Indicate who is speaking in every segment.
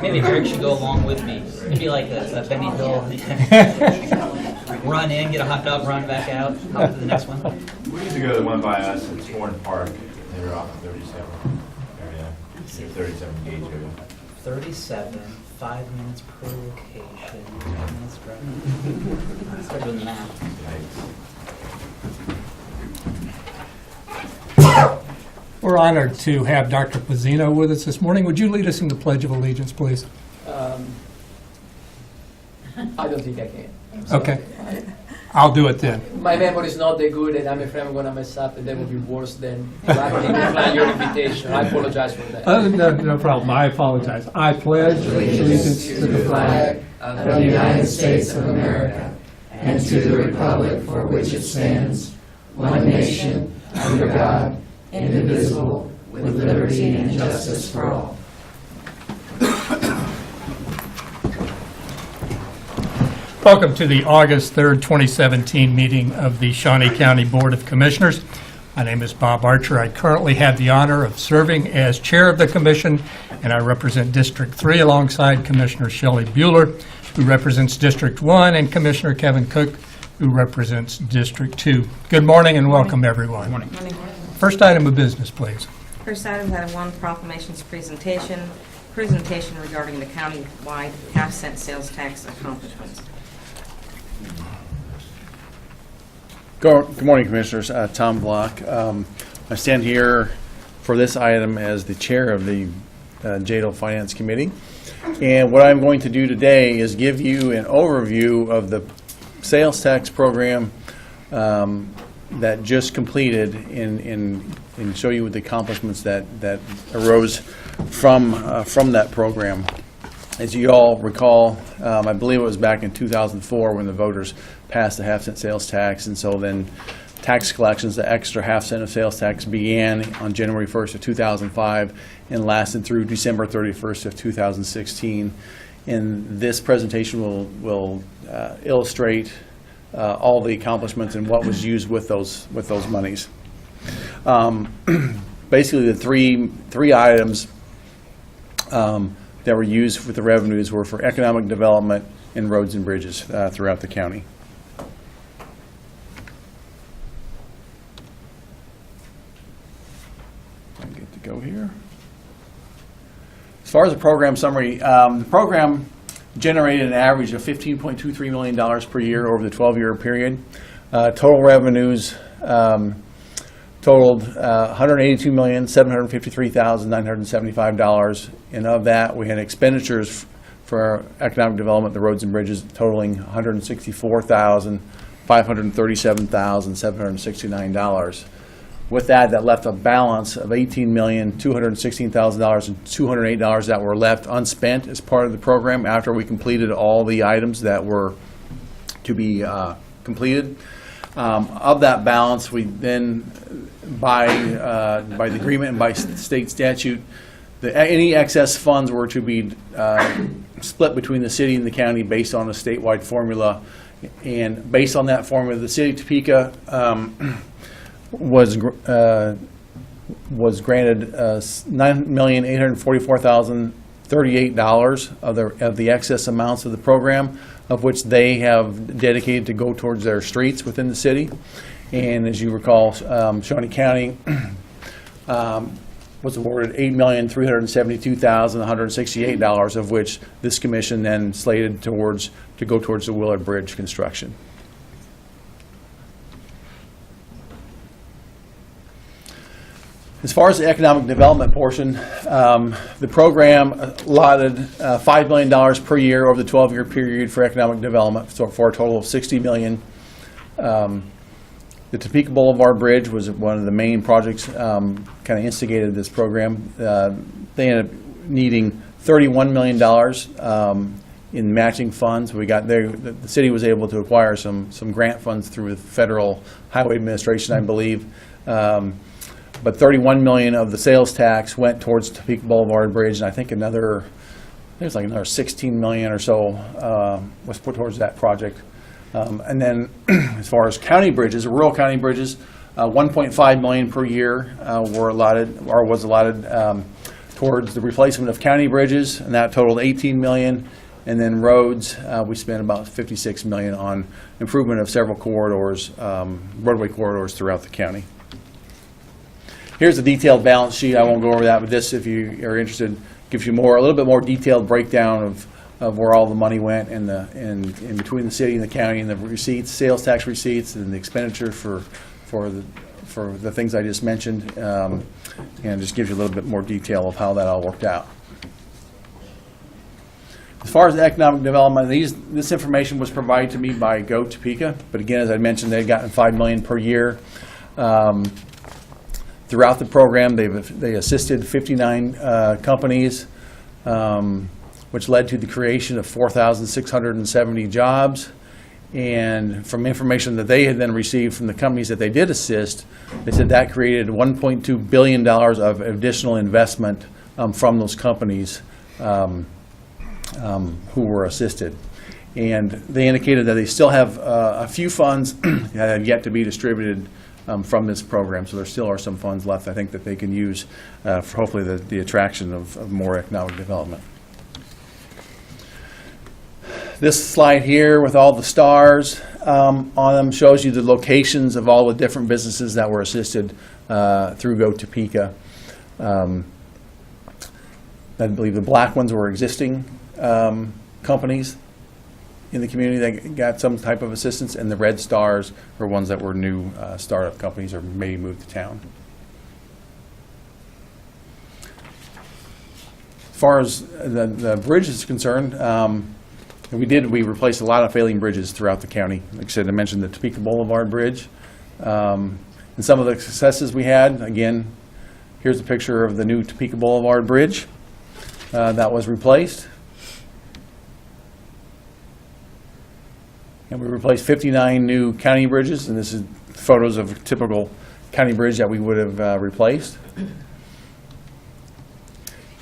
Speaker 1: Maybe Eric should go along with me. It'd be like a Benny Hill. Run in, get a hot dog, run back out, hop to the next one.
Speaker 2: We used to go to the one by us in Sworn Park. They were off of 37 area. 37 gauge area.
Speaker 1: 37, 5 minutes per location, 5 minutes per. Start doing the math.
Speaker 3: We're honored to have Dr. Pizzino with us this morning. Would you lead us in the Pledge of Allegiance, please?
Speaker 4: I don't think I can. I'm sorry.
Speaker 3: Okay. I'll do it then.
Speaker 4: My memory is not that good, and I'm afraid I'm going to mess up, and that will be worse than decline your invitation. I apologize for that.
Speaker 3: No problem. I apologize. I pledge allegiance to the flag
Speaker 5: of the United States of America and to the republic for which it stands, one nation, under God, indivisible, with liberty and justice for all.
Speaker 3: Welcome to the August 3rd, 2017 meeting of the Shawnee County Board of Commissioners. My name is Bob Archer. I currently have the honor of serving as chair of the commission, and I represent District 3 alongside Commissioner Shelley Bueller, who represents District 1, and Commissioner Kevin Cook, who represents District 2. Good morning and welcome, everyone.
Speaker 6: Morning.
Speaker 3: First item of business, please.
Speaker 6: First item, item 1, proclamations presentation regarding the county-wide half-cent sales tax accomplishments.
Speaker 7: Good morning, Commissioners. Tom Block. I stand here for this item as the chair of the JADL Finance Committee. And what I'm going to do today is give you an overview of the sales tax program that just completed and show you the accomplishments that arose from that program. As you all recall, I believe it was back in 2004 when the voters passed the half-cent sales tax, and so then tax collections, the extra half-cent of sales tax, began on January 1st of 2005 and lasted through December 31st of 2016. And this presentation will illustrate all the accomplishments and what was used with those monies. Basically, the three items that were used with the revenues were for economic development and roads and bridges throughout the county. I get to go here. As far as the program summary, the program generated an average of $15.23 million per year over the 12-year period. Total revenues totaled $182,753,975, and of that, we had expenditures for economic development, the roads and bridges, totaling $164,537,769. With that left a balance of $18,216,208 that were left unspent as part of the program after we completed all the items that were to be completed. Of that balance, we then, by the agreement and by state statute, any excess funds were to be split between the city and the county based on a statewide formula. And based on that formula, the city of Topeka was granted $9,844,038 of the excess amounts of the program, of which they have dedicated to go towards their streets within the city. And as you recall, Shawnee County was awarded $8,372,168, of which this commission then slated to go towards the Willard Bridge construction. As far as the economic development portion, the program allotted $5 million per year over the 12-year period for economic development, so for a total of $60 million. The Topeka Boulevard Bridge was one of the main projects kind of instigated this program. They ended up needing $31 million in matching funds. We got there. The city was able to acquire some grant funds through the Federal Highway Administration, I believe. But $31 million of the sales tax went towards Topeka Boulevard Bridge, and I think there's like another $16 million or so was put towards that project. And then as far as county bridges, rural county bridges, 1.5 million per year was allotted towards the replacement of county bridges, and that totaled 18 million. And then roads, we spent about 56 million on improvement of several corridors, roadway corridors throughout the county. Here's a detailed balance sheet. I won't go over that, but this, if you are interested, gives you a little bit more detailed breakdown of where all the money went in between the city and the county, and the receipts, sales tax receipts, and the expenditure for the things I just mentioned, and just gives you a little bit more detail of how that all worked out. As far as economic development, this information was provided to me by Go Topeka, but again, as I mentioned, they've gotten $5 million per year. Throughout the program, they assisted 59 companies, which led to the creation of 4,670 jobs. And from information that they had then received from the companies that they did assist, they said that created $1.2 billion of additional investment from those companies who were assisted. And they indicated that they still have a few funds that have yet to be distributed from this program. So there still are some funds left, I think, that they can use for hopefully the attraction of more economic development. This slide here with all the stars on them shows you the locations of all the different businesses that were assisted through Go Topeka. I believe the black ones were existing companies in the community that got some type of assistance, and the red stars were ones that were new startup companies or maybe moved to town. As far as the bridge is concerned, we replaced a lot of failing bridges throughout the county. Like I said, I mentioned the Topeka Boulevard Bridge. And some of the successes we had, again, here's a picture of the new Topeka Boulevard Bridge that was replaced. And we replaced 59 new county bridges, and this is photos of a typical county bridge that we would have replaced.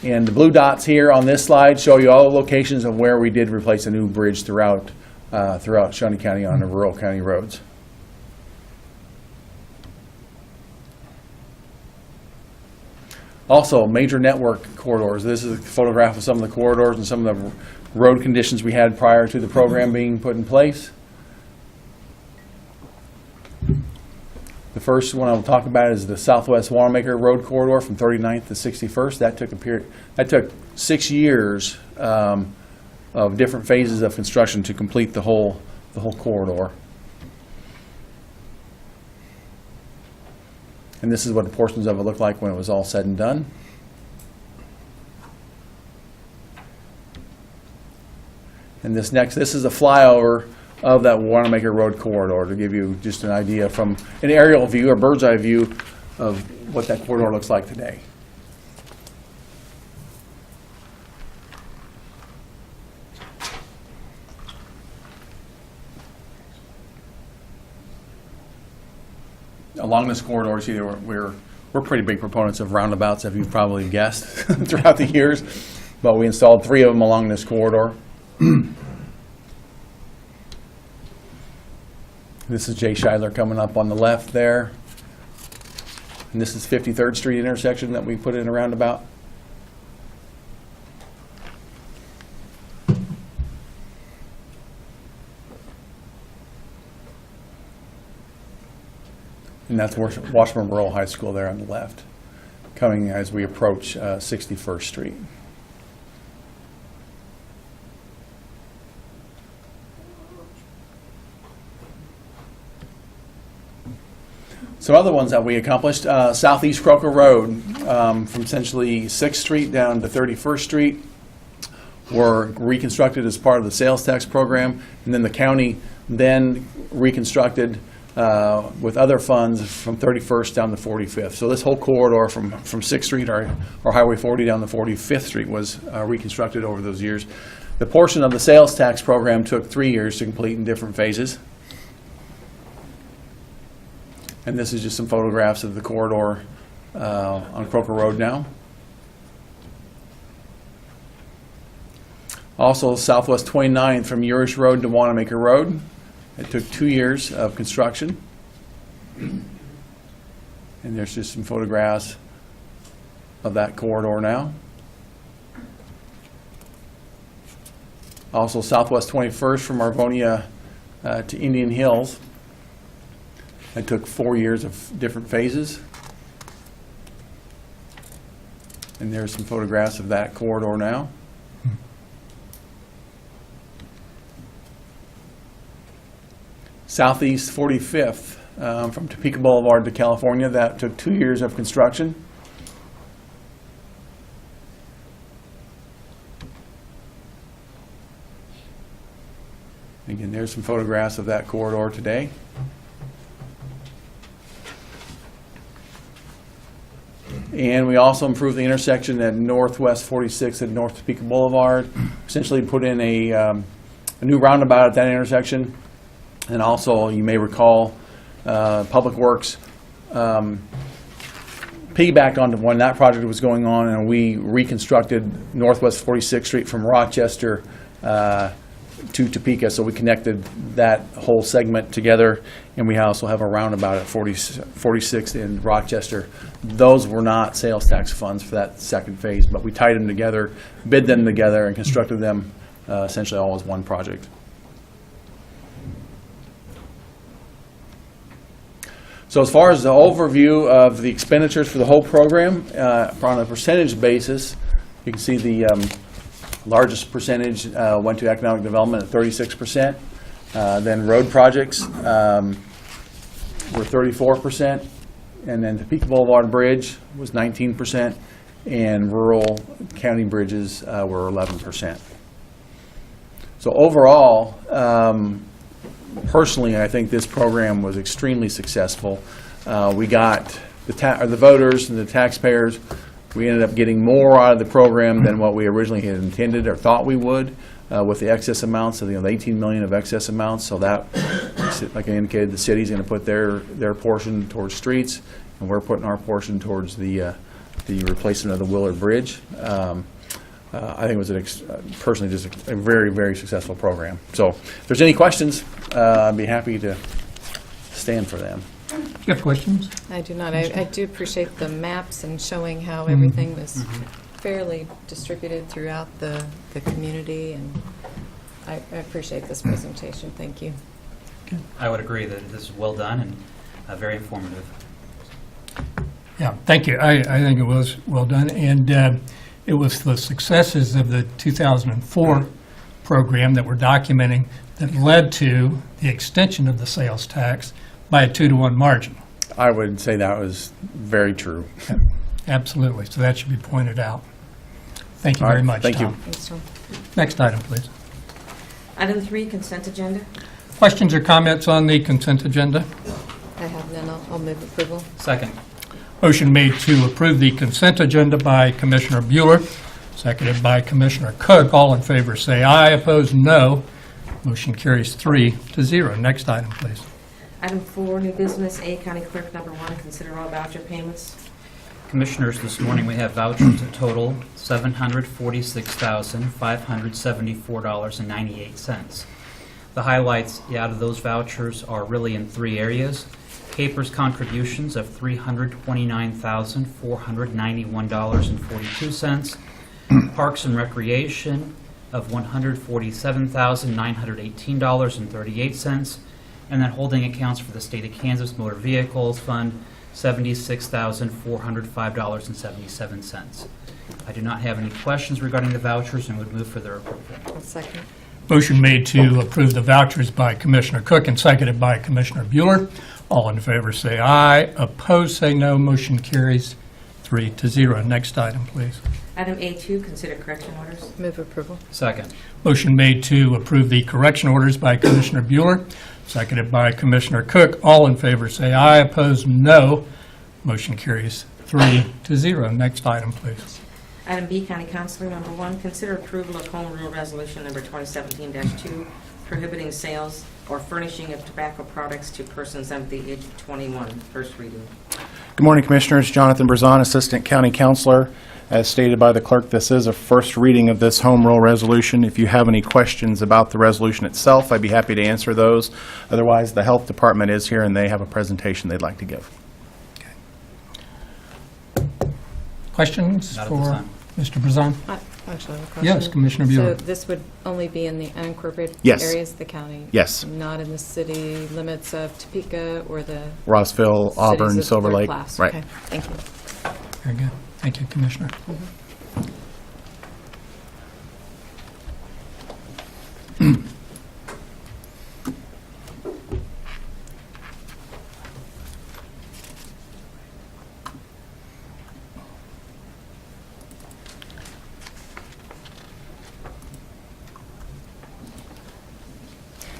Speaker 7: And the blue dots here on this slide show you all the locations of where we did replace a new bridge throughout Shawnee County on the rural county roads. Also, major network corridors. This is a photograph of some of the corridors and some of the road conditions we had prior to the program being put in place. The first one I'll talk about is the Southwest Wanamaker Road corridor from 39th to 61st. That took 6 years of different phases of construction to complete the whole corridor. And this is what the portions of it looked like when it was all said and done. And this is a flyover of that Wanamaker Road corridor to give you just an idea from an aerial view or bird's eye view of what that corridor looks like today. Along this corridor, see, we're pretty big proponents of roundabouts, if you've probably guessed, throughout the years. But we installed 3 of them along this corridor. This is Jay Scheidler coming up on the left there. And this is 53rd Street intersection that we put in a roundabout. And that's Washburn Rural High School there on the left, coming as we approach 61st Street. Some other ones that we accomplished, Southeast Croker Road, from essentially 6th Street down to 31st Street, were reconstructed as part of the sales tax program, and then the county then reconstructed with other funds from 31st down to 45th. So this whole corridor from 6th Street or Highway 40 down to 45th Street was reconstructed over those years. The portion of the sales tax program took 3 years to complete in different phases. And this is just some photographs of the corridor on Croker Road now. Also, Southwest 29th from Urish Road to Wanamaker Road. It took 2 years of construction. And there's just some photographs of that corridor now. Also Southwest 21st from Arvonia to Indian Hills. It took 4 years of different phases. And there's some photographs of that corridor now. Southeast 45th from Topeka Boulevard to California. That took 2 years of construction. Again, there's some photographs of that corridor today. And we also improved the intersection at Northwest 46 at North Topeka Boulevard. Essentially put in a new roundabout at that intersection. And also, you may recall, Public Works piggybacked onto when that project was going on, and we reconstructed Northwest 46th Street from Rochester to Topeka, so we connected that whole segment together, and we also have a roundabout at 46th in Rochester. Those were not sales tax funds for that second phase, but we tied them together, bid them together, and constructed them essentially all as one project. So as far as the overview of the expenditures for the whole program, on a percentage basis, you can see the largest percentage went to economic development at 36%. Then road projects were 34%. And then Topeka Boulevard Bridge was 19%. And rural county bridges were 11%. So overall, personally, I think this program was extremely successful. We got the voters and the taxpayers. We ended up getting more out of the program than what we originally had intended or thought we would with the excess amounts, so the $18 million of excess amounts. So that, like I indicated, the city's going to put their portion towards streets, and we're putting our portion towards the replacement of the Willard Bridge. I think it was personally just a very, very successful program. So if there's any questions, I'd be happy to stand for them.
Speaker 3: Do you have questions?
Speaker 8: I do not. I do appreciate the maps and showing how everything was fairly distributed throughout the community, and I appreciate this presentation. Thank you.
Speaker 1: I would agree that this is well done and very informative.
Speaker 3: Yeah, thank you. I think it was well done, and it was the successes of the 2004 program that we're documenting that led to the extension of the sales tax by a 2-to-1 margin.
Speaker 7: I would say that was very true.
Speaker 3: Absolutely. So that should be pointed out. Thank you
Speaker 7: All
Speaker 3: very
Speaker 7: right,
Speaker 3: much,
Speaker 7: thank you.
Speaker 3: Tom.
Speaker 8: Thanks, Tom.
Speaker 3: Next item, please.
Speaker 6: Item 3, consent agenda.
Speaker 3: Questions or comments on the consent agenda?
Speaker 8: I have none. I'll move approval.
Speaker 1: Second.
Speaker 3: Motion made to approve the consent agenda by Commissioner Bueller, seconded by Commissioner Cook. All in favor say aye. Opposed, no. Motion carries 3-0. Next item, please.
Speaker 6: Item 4, new business. A, County Clerk number 1, consider all voucher payments.
Speaker 1: Commissioners, this morning we have vouchers that total $746,574.98. The highlights out of those vouchers are really in 3 areas. Capers contributions of $329,491.42. Parks and Recreation of $147,918.38. And then holding accounts for the State of Kansas Motor Vehicles Fund, $76,405.77. I do not have any questions regarding the vouchers and would move for their approval.
Speaker 8: I'll second.
Speaker 3: Motion made to approve the vouchers by Commissioner Cook and seconded by Commissioner Bueller. All in favor say aye. Opposed say no. Motion carries 3-0. Next item, please.
Speaker 6: Item A2, consider correction orders.
Speaker 8: Move approval.
Speaker 1: Second.
Speaker 3: Motion made to approve the correction orders by Commissioner Bueller, seconded by Commissioner Cook. All in favor say aye. Opposed, no. Motion carries 3-0. Next item, please.
Speaker 6: Item B, County Councilor number 1, consider approval of Home Rule Resolution number 2017-2, prohibiting sales or furnishing of tobacco products to persons under the age of 21. First reading.
Speaker 9: Good morning, Commissioners. Jonathan Brazon, Assistant County Counselor. As stated by the clerk, this is a first reading of this home rule resolution. If you have any questions about the resolution itself, I'd be happy to answer those. Otherwise, the Health Department is here and they have a presentation they'd like to give.
Speaker 3: Questions
Speaker 1: Not at this
Speaker 3: for
Speaker 1: time.
Speaker 3: Mr. Brazon?
Speaker 8: I actually have a question.
Speaker 3: Yes, Commissioner Bueller.
Speaker 8: So this would only be in the unincorporated
Speaker 9: Yes.
Speaker 8: areas of the county?
Speaker 9: Yes.
Speaker 8: Not in the city limits of Topeka or the
Speaker 9: Rossville,
Speaker 8: cities
Speaker 9: Auburn,
Speaker 8: of
Speaker 9: Silver
Speaker 8: third
Speaker 9: Lake.
Speaker 8: class?
Speaker 9: Right.
Speaker 8: Okay, thank you.
Speaker 3: Very good. Thank you, Commissioner.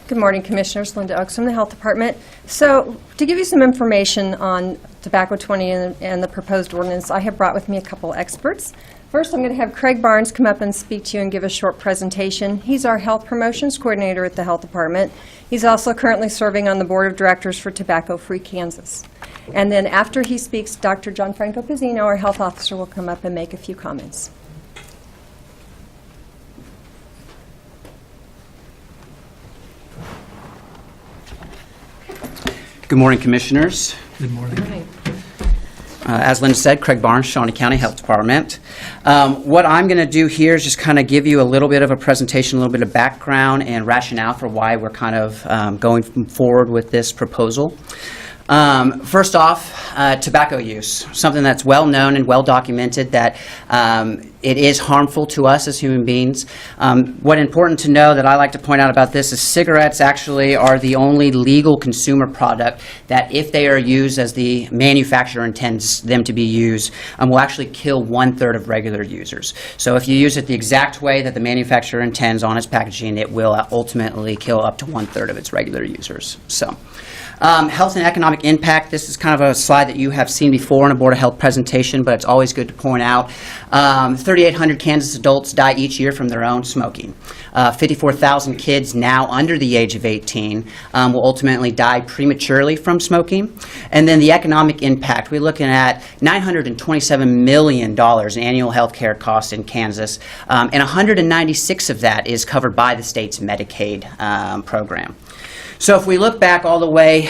Speaker 10: Good morning, Commissioners. Linda Oaks from the Health Department. So, to give you some information on Tobacco 20 and the proposed ordinance, I have brought with me a couple experts. First, I'm going to have Craig Barnes come up and speak to you and give a short presentation. He's our Health Promotions Coordinator at the Health Department. He's also currently serving on the Board of Directors for Tobacco Free Kansas. And then after he speaks, Dr. Gianfranco Pizzino, our Health Officer, will come up and make a few comments.
Speaker 11: Good morning, Commissioners.
Speaker 3: Good morning.
Speaker 8: Good morning.
Speaker 11: As Linda said, Craig Barnes, Shawnee County Health Department. What I'm going to do here is just kind of give you a little bit of a presentation, a little bit of background and rationale for why we're kind of going forward with this proposal. First off, tobacco use, something that's well known and well documented that it is harmful to us as human beings. What's important to know that I like to point out about this is cigarettes actually are the only legal consumer product that if they are used as the manufacturer intends them to be used, will actually kill 1/3 of regular users. So if you use it the exact way that the manufacturer intends on its packaging, it will ultimately kill up to 1/3 of its regular users. So. Health and economic impact, this is kind of a slide that you have seen before in a Board of Health presentation, but it's always good to point out. 3,800 Kansas adults die each year from their own smoking. 54,000 kids now under the age of 18 will ultimately die prematurely from smoking. And then the economic impact, we're looking at $927 million in annual health care costs in Kansas, and 196 of that is covered by the state's Medicaid program. So if we look back all the way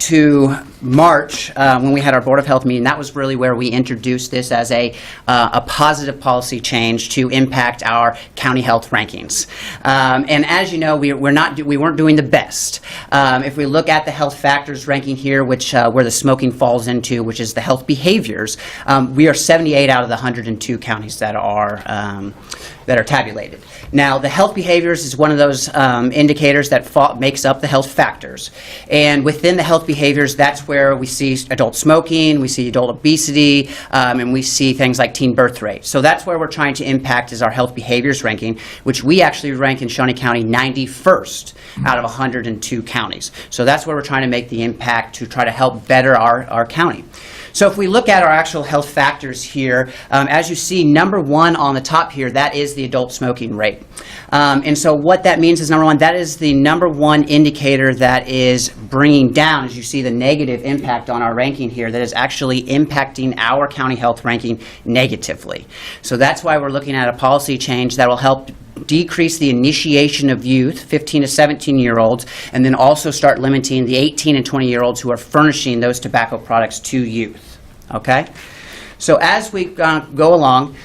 Speaker 11: to March, when we had our Board of Health meeting, that was really where we introduced this as a positive policy change to impact our county health rankings. And as you know, we weren't doing the best. If we look at the health factors ranking here, which where the smoking falls into, which is the health behaviors, we are 78 out of the 102 counties that are tabulated. Now, the health behaviors is one of those indicators that makes up the health factors. And within the health behaviors, that's where we see adult smoking, we see adult obesity, and we see things like teen birth rate. So that's where we're trying to impact is our health behaviors ranking, which we actually rank in Shawnee County 91st out of 102 counties. So that's where we're trying to make the impact to try to help better our county. So if we look at our actual health factors here, as you see, number one on the top here, that is the adult smoking rate. And so what that means is, number one, that is the number one indicator that is bringing down, as you see, the negative impact on our ranking here, that is actually impacting our county health ranking negatively. So that's why we're looking at a policy change that will help decrease the initiation of youth, 15 to 17-year-olds, and then also start limiting the 18 and 20-year-olds who are furnishing those tobacco products to youth. Okay? So as we go along,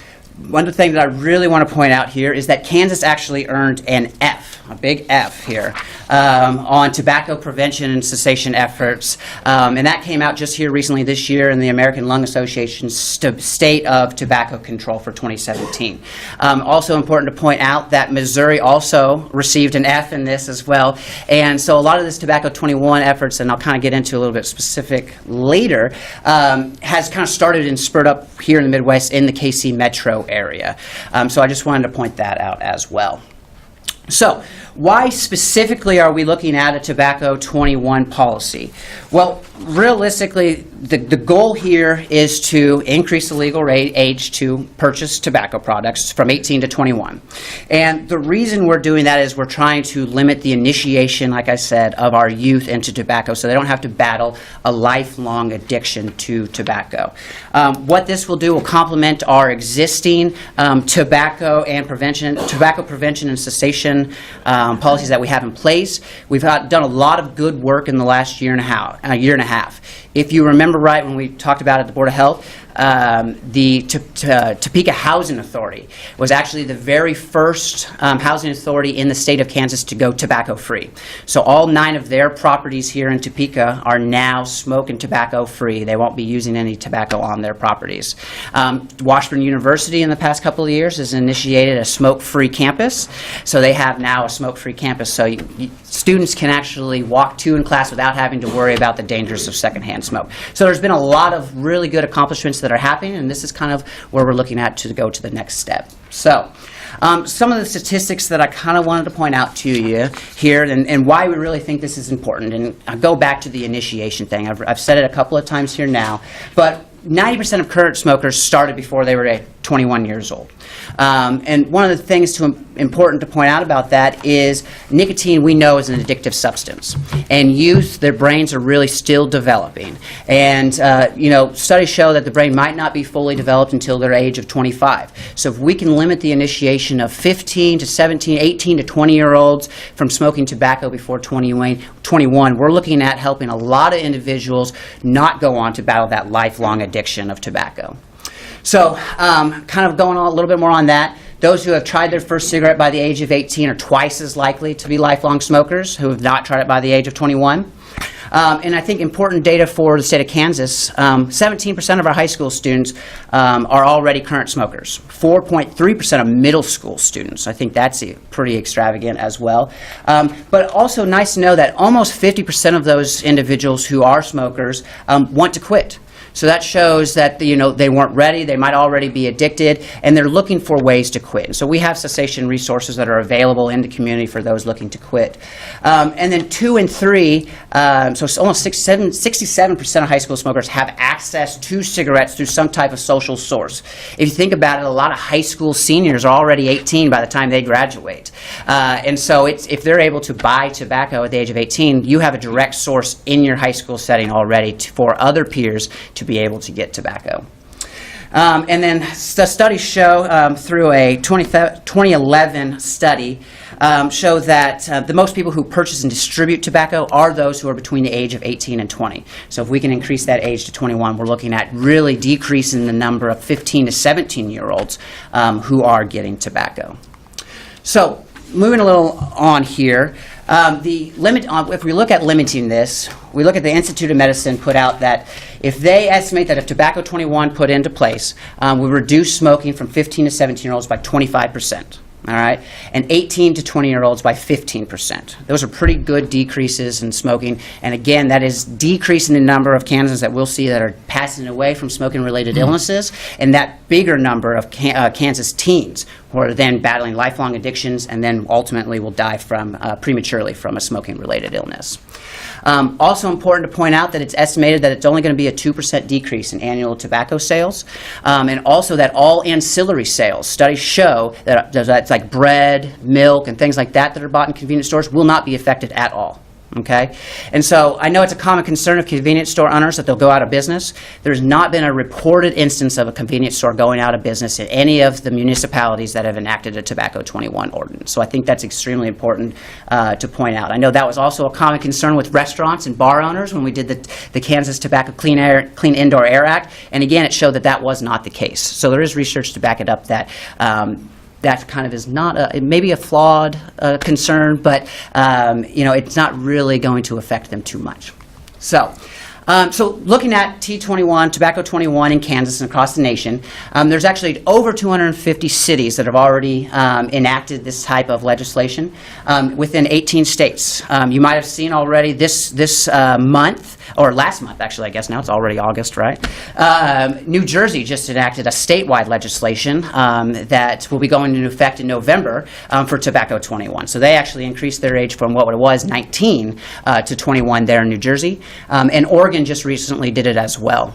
Speaker 11: one of the things that I really want to point out here is that Kansas actually earned an F, a big F here, on tobacco prevention and cessation efforts. And that came out just here recently this year in the American Lung Association's State of Tobacco Control for 2017. Also important to point out that Missouri also received an F in this as well. And so a lot of this Tobacco 21 efforts, and I'll kind of get into a little bit specific later, has kind of started and spurred up here in the Midwest in the KC metro area. So I just wanted to point that out as well. So, why specifically are we looking at a Tobacco 21 policy? Well, realistically, the goal here is to increase the legal age to purchase tobacco products from 18 to 21. And the reason we're doing that is we're trying to limit the initiation, like I said, of our youth into tobacco so they don't have to battle a lifelong addiction to tobacco. What this will do will complement our existing tobacco prevention and cessation policies that we have in place. We've done a lot of good work in the last year and a half. If you remember right when we talked about it at the Board of Health, the Topeka Housing Authority was actually the very first housing authority in the state of Kansas to go tobacco-free. So all 9 of their properties here in Topeka are now smoke and tobacco-free. They won't be using any tobacco on their properties. Washburn University in the past couple of years has initiated a smoke-free campus. So they have now a smoke-free campus. So students can actually walk to in class without having to worry about the dangers of secondhand smoke. So there's been a lot of really good accomplishments that are happening, and this is kind of where we're looking at to go to the next step. So some of the statistics that I kind of wanted to point out to you here, and why we really think this is important, and I go back to the initiation thing. I've said it a couple of times here now, but 90% of current smokers started before they were 21 years old. And one of the things important to point out about that is nicotine, we know, is an addictive substance. And youth, their brains are really still developing. And, studies show that the brain might not be fully developed until their age of 25. So if we can limit the initiation of 15 to 17, 18 to 20-year-olds from smoking tobacco before 21, we're looking at helping a lot of individuals not go on to battle that lifelong addiction of tobacco. So kind of going on a little bit more on that, those who have tried their first cigarette by the age of 18 are twice as likely to be lifelong smokers who have not tried it by the age of 21. And I think important data for the state of Kansas, 17% of our high school students are already current smokers. 4.3% of middle school students. I think that's pretty extravagant as well. But also nice to know that almost 50% of those individuals who are smokers want to quit. So that shows that they weren't ready, they might already be addicted, and they're looking for ways to quit. And so we have cessation resources that are available in the community for those looking to quit. And then 2 and 3, so almost 67% of high school smokers have access to cigarettes through some type of social source. If you think about it, a lot of high school seniors are already 18 by the time they graduate. And so if they're able to buy tobacco at the age of 18, you have a direct source in your high school setting already for other peers to be able to get tobacco. And then the studies show through a 2011 study show that the most people who purchase and distribute tobacco are those who are between the age of 18 and 20. So if we can increase that age to 21, we're looking at really decreasing the number of 15 to 17-year-olds who are getting tobacco. So moving a little on here, if we look at limiting this, we look at the Institute of Medicine put out that if they estimate that if Tobacco 21 put into place, we reduce smoking from 15 to 17-year-olds by 25%. All right, and 18 to 20-year-olds by 15%. Those are pretty good decreases in smoking, and again, that is decreasing the number of Kansans that we'll see that are passing away from smoking-related illnesses, and that bigger number of Kansas teens who are then battling lifelong addictions and then ultimately will die from prematurely from a smoking-related illness. Also important to point out that it's estimated that it's only going to be a 2% decrease in annual tobacco sales, and also that all ancillary sales, studies show that like bread, milk, and things like that are bought in convenience stores will not be affected at all. Okay? And so I know it's a common concern of convenience store owners that they'll go out of business. There's not been a reported instance of a convenience store going out of business in any of the municipalities that have enacted a Tobacco 21 ordinance. So I think that's extremely important to point out. I know that was also a common concern with restaurants and bar owners when we did the Kansas Tobacco Clean Indoor Air Act. And again, it showed that that was not the case. So there is research to back it up that that kind of is not it may be a flawed concern, but it's not really going to affect them too much. So looking at T21, Tobacco 21 in Kansas and across the nation, there's actually over 250 cities that have already enacted this type of legislation within 18 states. You might have seen already this month, or last month actually, I guess now it's already August, right? New Jersey just enacted a statewide legislation that will be going into effect in November for Tobacco 21. So they actually increased their age from what it was, 19 to 21 there in New Jersey. And Oregon just recently did it as well.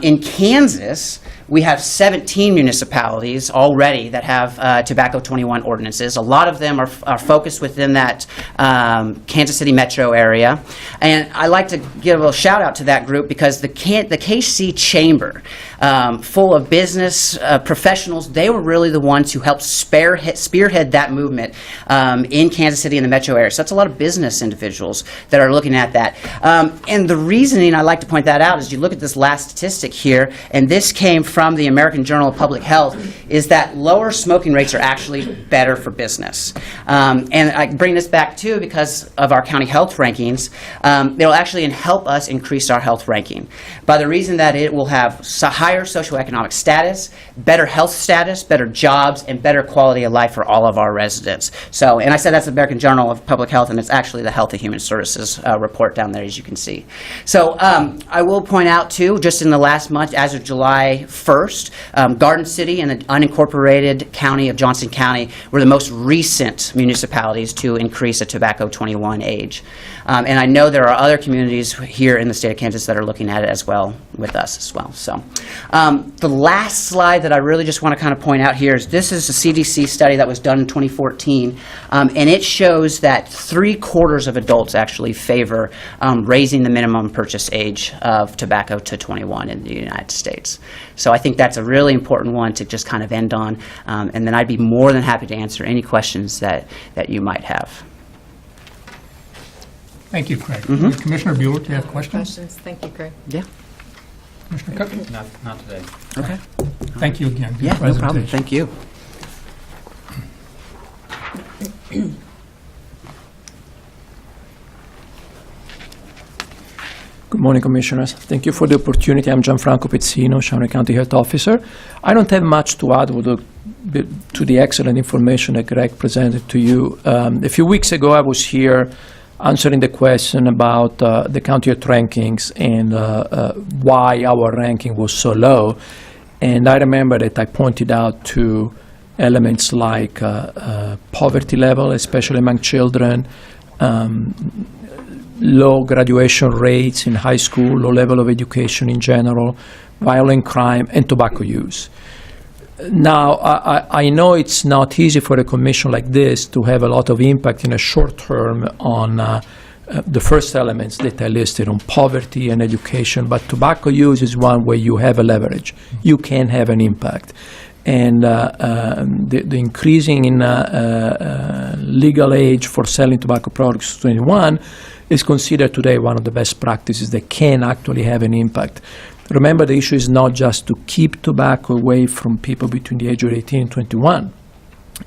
Speaker 11: In Kansas, we have 17 municipalities already that have Tobacco 21 ordinances. A lot of them are focused within that Kansas City metro area. And I like to give a shout out to that group because the KC Chamber full of business professionals. They were really the ones who helped spearhead that movement in Kansas City and the metro area. So that's a lot of business individuals that are looking at that. And the reasoning I like to point that out is you look at this last statistic here, and this came from the American Journal of Public Health, is that lower smoking rates are actually better for business. And I bring this back too because of our county health rankings. It'll actually help us increase our health ranking by the reason that it will have higher socioeconomic status, better health status, better jobs, and better quality of life for all of our residents. So, and I said that's the American Journal of Public Health, and it's actually the Health and Human Services report down there, as you can see. So I will point out too, just in the last month, as of July 1st, Garden City and the unincorporated county of Johnson County were the most recent municipalities to increase a tobacco 21 age. And I know there are other communities here in the state of Kansas that are looking at it as well with us as well. So the last slide that I really just want to kind of point out here is this is a CDC study that was done in 2014, and it shows that 3/4 of adults actually favor raising the minimum purchase age of tobacco to 21 in the United States. So I think that's a really important one to just kind of end on, and then I'd be more than happy to answer any questions that you might have.
Speaker 3: Thank you, Craig. Commissioner Bueller, do you have questions?
Speaker 8: Thank you, Craig.
Speaker 11: Yeah.
Speaker 3: Commissioner Cook?
Speaker 1: Not today.
Speaker 11: Okay.
Speaker 3: Thank you again. for your
Speaker 11: Yeah, no problem.
Speaker 3: presentation.
Speaker 11: Thank you.
Speaker 12: Good morning, Commissioners. Thank you for the opportunity. I'm Gianfranco Pezzino, Shawnee County Health Officer. I don't have much to add to the excellent information that Greg presented to you. A few weeks ago, I was here answering the question about the county health rankings and why our ranking was so low. And I remember that I pointed out to elements like poverty level, especially among children, low graduation rates in high school, low level of education in general, violent crime, and tobacco use. Now, I know it's not easy for a commission like this to have a lot of impact in a short term on the first elements that I listed on poverty and education, but tobacco use is one where you have a leverage. You can have an impact. And the increasing in legal age for selling tobacco products to 21 is considered today one of the best practices that can actually have an impact. Remember, the issue is not just to keep tobacco away from people between the age of 18 and 21.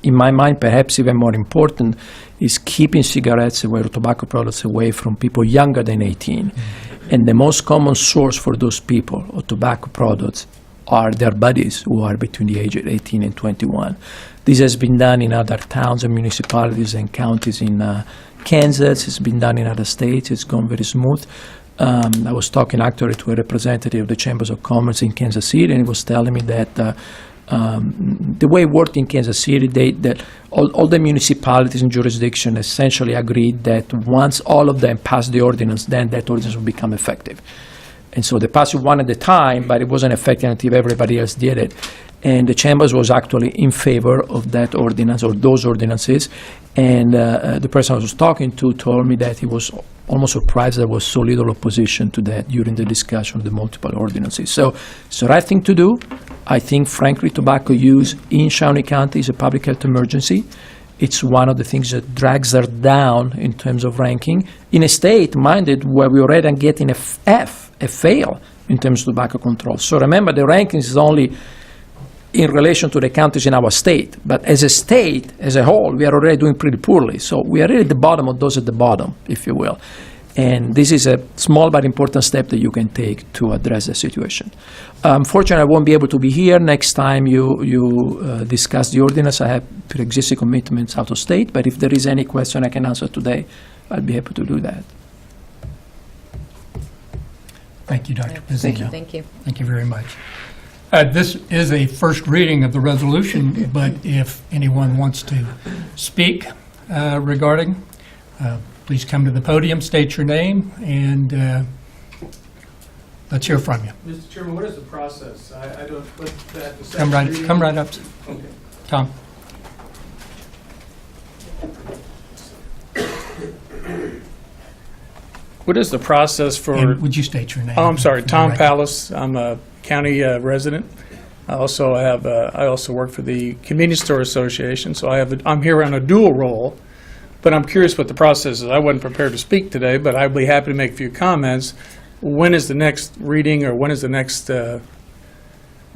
Speaker 12: In my mind, perhaps even more important is keeping cigarettes or tobacco products away from people younger than 18. And the most common source for those people of tobacco products are their buddies who are between the age of 18 and 21. This has been done in other towns and municipalities and counties in Kansas. It's been done in other states. It's gone very smooth. I was talking actually to a representative of the Chambers of Commerce in Kansas City, and he was telling me that the way it worked in Kansas City, all the municipalities and jurisdiction essentially agreed that once all of them passed the ordinance, then that ordinance would become effective. And so they passed it one at a time, but it wasn't effective until everybody else did it. And the Chambers was actually in favor of that ordinance or those ordinances. And the person I was talking to told me that he was almost surprised there was so little opposition to that during the discussion of the multiple ordinances. So it's the right thing to do. I think, frankly, tobacco use in Shawnee County is a public health emergency. It's one of the things that drags her down in terms of ranking. In a state, minded, where we already are getting a fail in terms of tobacco control. So remember, the rankings is only in relation to the counties in our state. But as a state, as a whole, we are already doing pretty poorly. So we are really at the bottom of those at the bottom, if you will. And this is a small but important step that you can take to address the situation. Unfortunately, I won't be able to be here next time you discuss the ordinance. I have pre-existing commitments out of state, but if there is any question I can answer today, I'll be happy to do that.
Speaker 3: Thank you, Dr. Pezzino.
Speaker 8: Thank you.
Speaker 3: Thank you very much. This is a first reading of the resolution, but if anyone wants to speak regarding, please come to the podium, state your name, and let's hear from you.
Speaker 13: Mr. Chairman, what is the process? I don't put that.
Speaker 3: Come right up.
Speaker 13: Okay.
Speaker 3: Tom.
Speaker 13: What is the process for?
Speaker 3: And would you state your name?
Speaker 13: Oh, I'm sorry,
Speaker 3: for the
Speaker 13: Tom
Speaker 3: record?
Speaker 13: Pallas. I'm a county resident. I also work for the Convenience Store Association, so I'm here on a dual role, but I'm curious what the process is. I wasn't prepared to speak today, but I'd be happy to make a few comments. When is the next reading, or when is the next?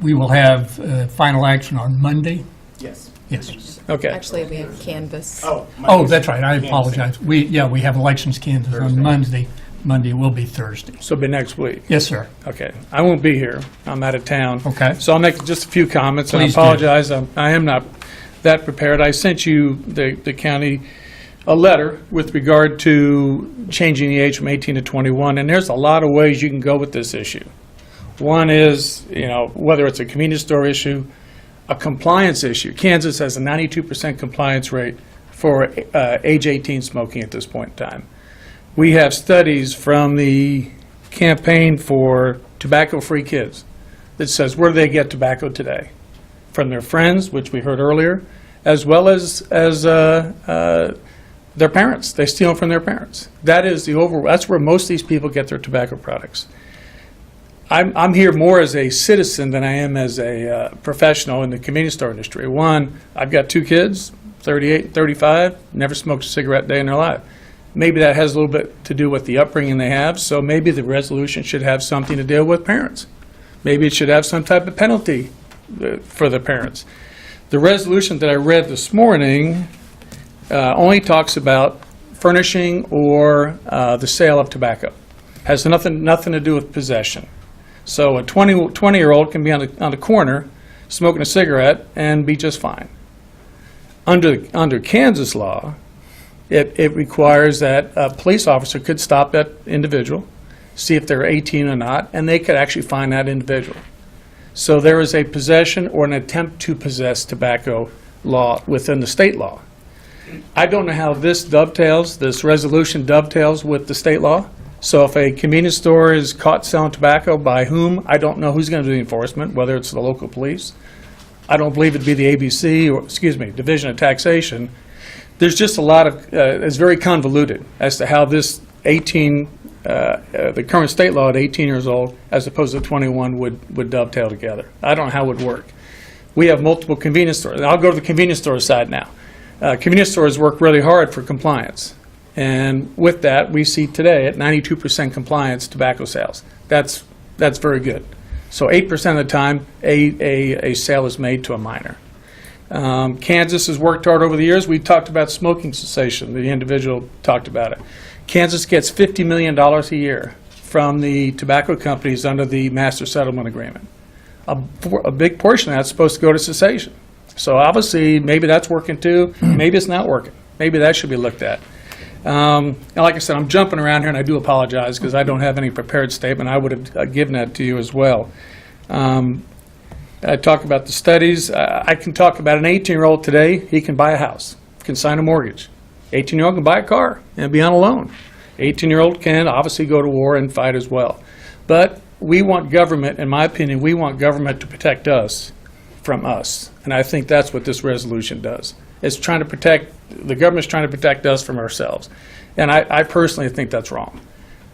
Speaker 3: We will have final action on Monday.
Speaker 9: Yes.
Speaker 3: Yes.
Speaker 13: Okay.
Speaker 8: Actually, we have canvas.
Speaker 3: Oh, that's right. I apologize. We have elections canvass on Monday. Monday will be Thursday.
Speaker 13: So it'll be next week.
Speaker 3: Yes, sir.
Speaker 13: Okay. I won't be here. I'm out of town.
Speaker 3: Okay.
Speaker 13: So I'll make just a few comments.
Speaker 3: Please do.
Speaker 13: I apologize. I am not that prepared. I sent you, the county, a letter with regard to changing the age from 18 to 21, and there's a lot of ways you can go with this issue. One is, whether it's a convenience store issue, a compliance issue. Kansas has a 92% compliance rate for age 18 smoking at this point in time. We have studies from the campaign for tobacco-free kids that says where do they get tobacco today? From their friends, which we heard earlier, as well as their parents. They steal from their parents. That's where most of these people get their tobacco products. I'm here more as a citizen than I am as a professional in the convenience store industry. One, I've got 2 kids, 38 and 35, never smoked a cigarette a day in their life. Maybe that has a little bit to do with the upbringing they have, so maybe the resolution should have something to deal with parents. Maybe it should have some type of penalty for the parents. The resolution that I read this morning only talks about furnishing or the sale of tobacco. Has nothing to do with possession. So a 20-year-old can be on the corner smoking a cigarette and be just fine. Under Kansas law, it requires that a police officer could stop that individual, see if they're 18 or not, and they could actually find that individual. So there is a possession or an attempt to possess tobacco law within the state law. I don't know how this resolution dovetails with the state law. So if a convenience store is caught selling tobacco, by whom? I don't know who's going to do the enforcement, whether it's the local police. I don't believe it'd be the ABC, or Division of Taxation. There's just a lot of, it's very convoluted as to how this the current state law at 18 years old as opposed to 21 would dovetail together. I don't know how it would work. We have multiple convenience stores. I'll go to the convenience store side now. Convenience stores work really hard for compliance. And with that, we see today at 92% compliance tobacco sales. That's very good. So 8% of the time, a sale is made to a minor. Kansas has worked hard over the years. We talked about smoking cessation. The individual talked about it. Kansas gets $50 million a year from the tobacco companies under the Master Settlement Agreement. A big portion of that's supposed to go to cessation. So obviously, maybe that's working too. Maybe it's not working. Maybe that should be looked at. And like I said, I'm jumping around here, and I do apologize because I don't have any prepared statement. I would have given that to you as well. I talk about the studies. I can talk about an 18-year-old today. He can buy a house, can sign a mortgage. 18-year-old can buy a car and be on a loan. 18-year-old can obviously go to war and fight as well. But we want government, in my opinion, we want government to protect us from us. And I think that's what this resolution does. It's trying to protect, the government's trying to protect us from ourselves. And I personally think that's wrong.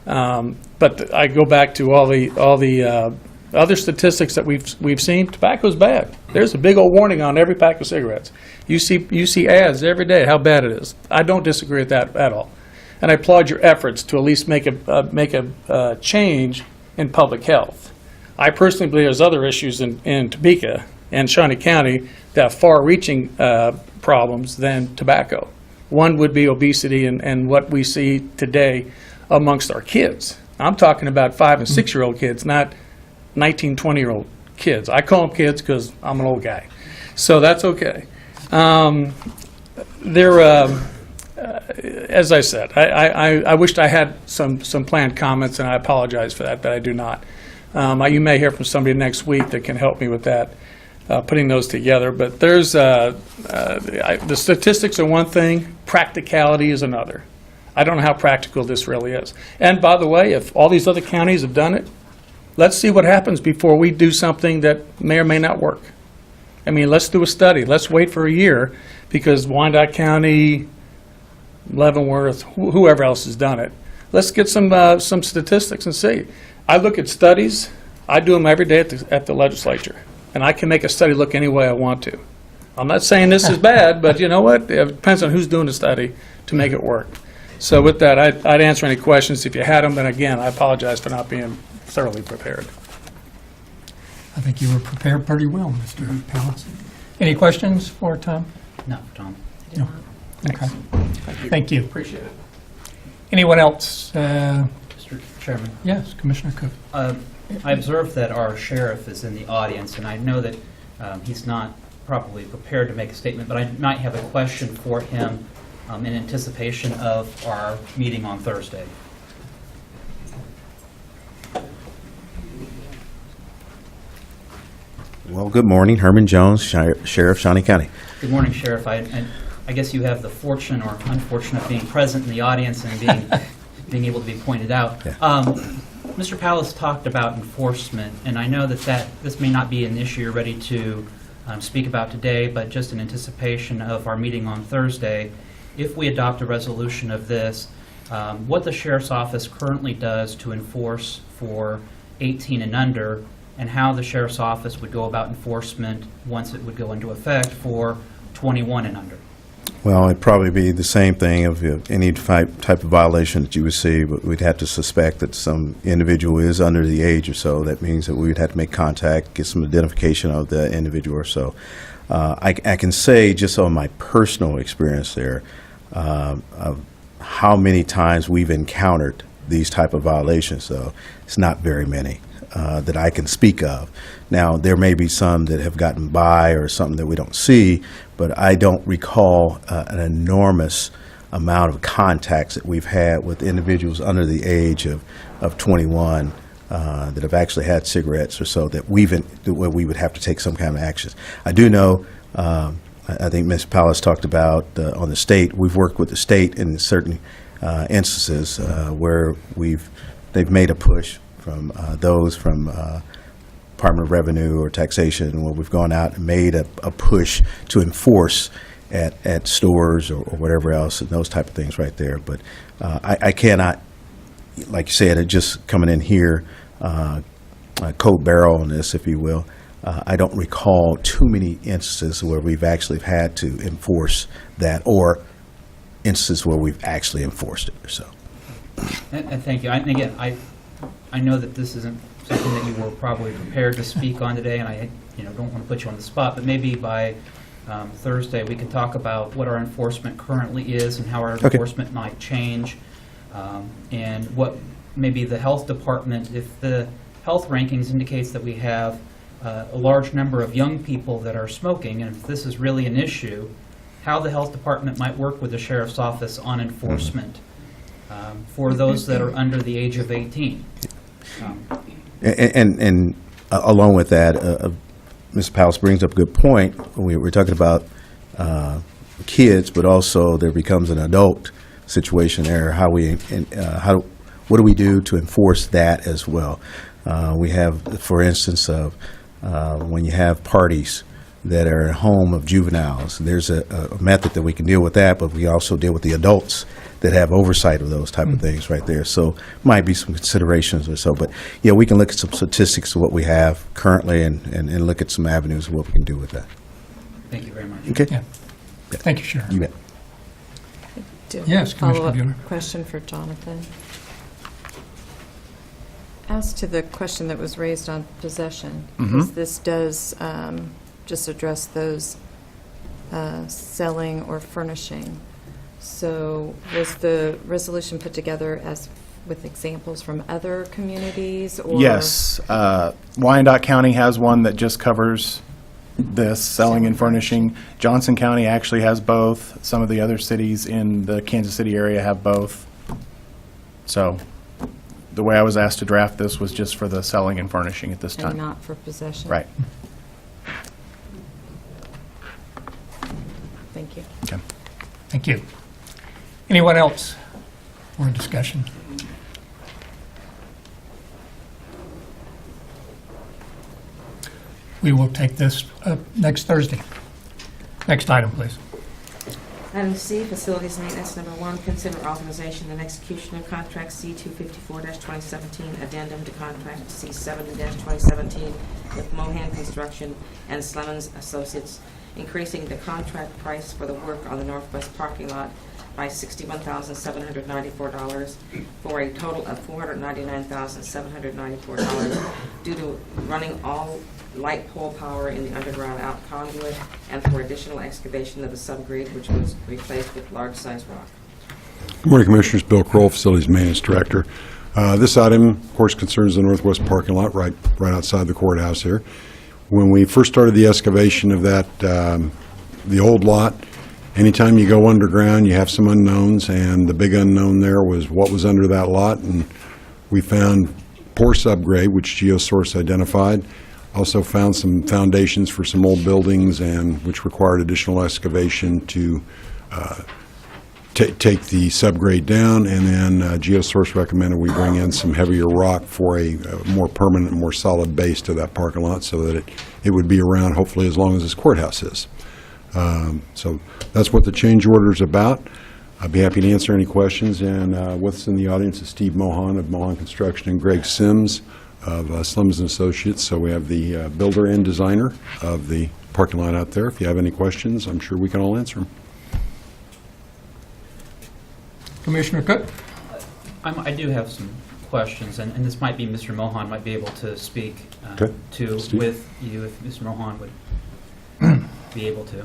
Speaker 13: But I go back to all the other statistics that we've seen. Tobacco's bad. There's a big old warning on every pack of cigarettes. You see ads every day how bad it is. I don't disagree with that at all. And I applaud your efforts to at least make a change in public health. I personally believe there's other issues in Topeka and Shawnee County that have far-reaching problems than tobacco. One would be obesity and what we see today amongst our kids. I'm talking about 5- and 6-year-old kids, not 19, 20-year-old kids. I call them kids because I'm an old guy. So that's okay. As I said, I wished I had some planned comments, and I apologize for that, but I do not. You may hear from somebody next week that can help me with that, putting those together. But there's the statistics are one thing, practicality is another. I don't know how practical this really is. And by the way, if all these other counties have done it, let's see what happens before we do something that may or may not work. I mean, let's do a study. Let's wait for a year, because Wyandotte County, Leavenworth, whoever else has done it. Let's get some statistics and see. I look at studies. I do them every day at the legislature, and I can make a study look any way I want to. I'm not saying this is bad, but you know what? It depends on who's doing the study to make it work. So with that, I'd answer any questions if you had them, and again, I apologize for not being thoroughly prepared.
Speaker 3: I think you were prepared pretty well, Mr. Pallas. Any questions for Tom?
Speaker 1: No, Tom.
Speaker 3: No. Okay. Thank you.
Speaker 13: Appreciate it.
Speaker 3: Anyone else?
Speaker 1: Mr. Chairman.
Speaker 3: Yes, Commissioner Cook.
Speaker 1: I observed that our sheriff is in the audience, and I know that he's not properly prepared to make a statement, but I might have a question for him in anticipation of our meeting on Thursday.
Speaker 14: Well, good morning. Herman Jones, Sheriff, Shawnee County.
Speaker 1: Good morning, Sheriff. I guess you have the fortune or unfortune of being present in the audience and being able to be pointed out.
Speaker 14: Yeah.
Speaker 1: Mr. Pallas talked about enforcement, and I know that this may not be an issue you're ready to speak about today, but just in anticipation of our meeting on Thursday, if we adopt a resolution of this, what the Sheriff's Office currently does to enforce for 18 and under, and how the Sheriff's Office would go about enforcement once it would go into effect for 21 and under.
Speaker 14: Well, it'd probably be the same thing of any type of violation that you would see, but we'd have to suspect that some individual is under the age or so. That means that we would have to make contact, get some identification of the individual or so. I can say, just on my personal experience there, of how many times we've encountered these type of violations, though, it's not very many. That I can speak of. Now, there may be some that have gotten by or something that we don't see, but I don't recall an enormous amount of contacts that we've had with individuals under the age of 21 that have actually had cigarettes or so that where we would have to take some kind of actions. I do know, I think Ms. Pallas talked about on the state, we've worked with the state in certain instances where they've made a push from those from Department of Revenue or Taxation, where we've gone out and made a push to enforce at stores or whatever else, and those type of things right there. But I cannot, like you said, just coming in here, cold barrel on this, if you will, I don't recall too many instances where we've actually had to enforce that, or instances where we've actually enforced it. So.
Speaker 1: And thank you. And again, I know that this isn't something that you were probably prepared to speak on today, and I don't want to put you on the spot, but maybe by Thursday we can talk about what our enforcement currently is and how our enforcement might change, and what maybe the health department, if the health rankings indicates that we have a large number of young people that are smoking, and if this is really an issue, how the health department might work with the sheriff's office on enforcement for those that are under the age of 18.
Speaker 14: And along with that, Ms. Powell brings up a good point. We're talking about kids, but also there becomes an adult situation there. What do we do to enforce that as well? We have, for instance, of when you have parties that are at home of juveniles, there's a method that we can deal with that, but we also deal with the adults that have oversight of those type of things right there. So might be some considerations or so, but yeah, we can look at some statistics of what we have currently and look at some avenues of what we can do with that.
Speaker 1: Thank you very much.
Speaker 14: Okay.
Speaker 3: Yeah. Thank you, Sheriff.
Speaker 14: You bet.
Speaker 3: Yes, Commissioner Bueller.
Speaker 8: Follow-up question for Jonathan. As to the question that was raised on possession, because this does just address those selling or furnishing. So was the resolution put together with examples from other communities? Or
Speaker 9: Yes. Wyandotte County has one that just covers this, selling and furnishing. Johnson County actually has both. Some of the other cities in the Kansas City area have both. So the way I was asked to draft this was just for the selling and furnishing at this time.
Speaker 8: And not for possession?
Speaker 9: Right.
Speaker 8: Thank you.
Speaker 9: Okay.
Speaker 3: Thank you. Anyone else for a discussion? We will take this up next Thursday. Next item, please.
Speaker 6: Item C, facilities maintenance, number 1, consider authorization and execution of contract C 254-2017, addendum to contract C 70-2017 with Mohan Construction and Slemons Associates, increasing the contract price for the work on the northwest parking lot by $61,794 for a total of $499,794 due to running all light pole power in the underground out conduit and for additional excavation of the subgrade, which was replaced with large-size rock.
Speaker 15: Good morning, Commissioners. Bill Kroll, Facilities Maintenance Director. This item, of course, concerns the northwest parking lot right outside the courthouse here. When we first started the excavation of that, the old lot, anytime you go underground, you have some unknowns, and the big unknown there was what was under that lot, and we found poor subgrade, which GeoSource identified. Also found some foundations for some old buildings, and which required additional excavation to take the subgrade down, and then GeoSource recommended we bring in some heavier rock for a more permanent, more solid base to that parking lot so that it would be around hopefully as long as this courthouse is. So that's what the change order is about. I'd be happy to answer any questions, and with us in the audience is Steve Mohan of Mohan Construction and Greg Sims of Slemons Associates. So we have the builder and designer of the parking lot out there. If you have any questions, I'm sure we can all answer them.
Speaker 3: Commissioner Cook?
Speaker 1: I do have some questions, and this might be Mr. Mohan might be able to speak
Speaker 15: Okay.
Speaker 1: to
Speaker 15: Steve?
Speaker 1: with you if Mr. Mohan would be able to.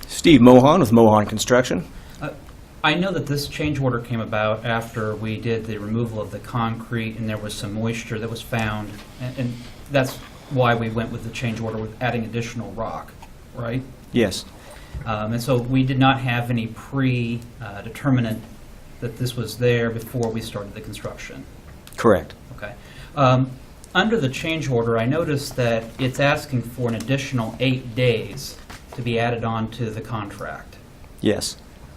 Speaker 16: Steve Mohan with Mohan Construction.
Speaker 1: I know that this change order came about after we did the removal of the concrete, and there was some moisture that was found, and that's why we went with the change order with adding additional rock, right?
Speaker 16: Yes.
Speaker 1: And so we did not have any pre-determinant that this was there before we started the construction.
Speaker 16: Correct.
Speaker 1: Okay. Under the change order, I noticed that it's asking for an additional 8 days to be added on to the contract.
Speaker 16: Yes.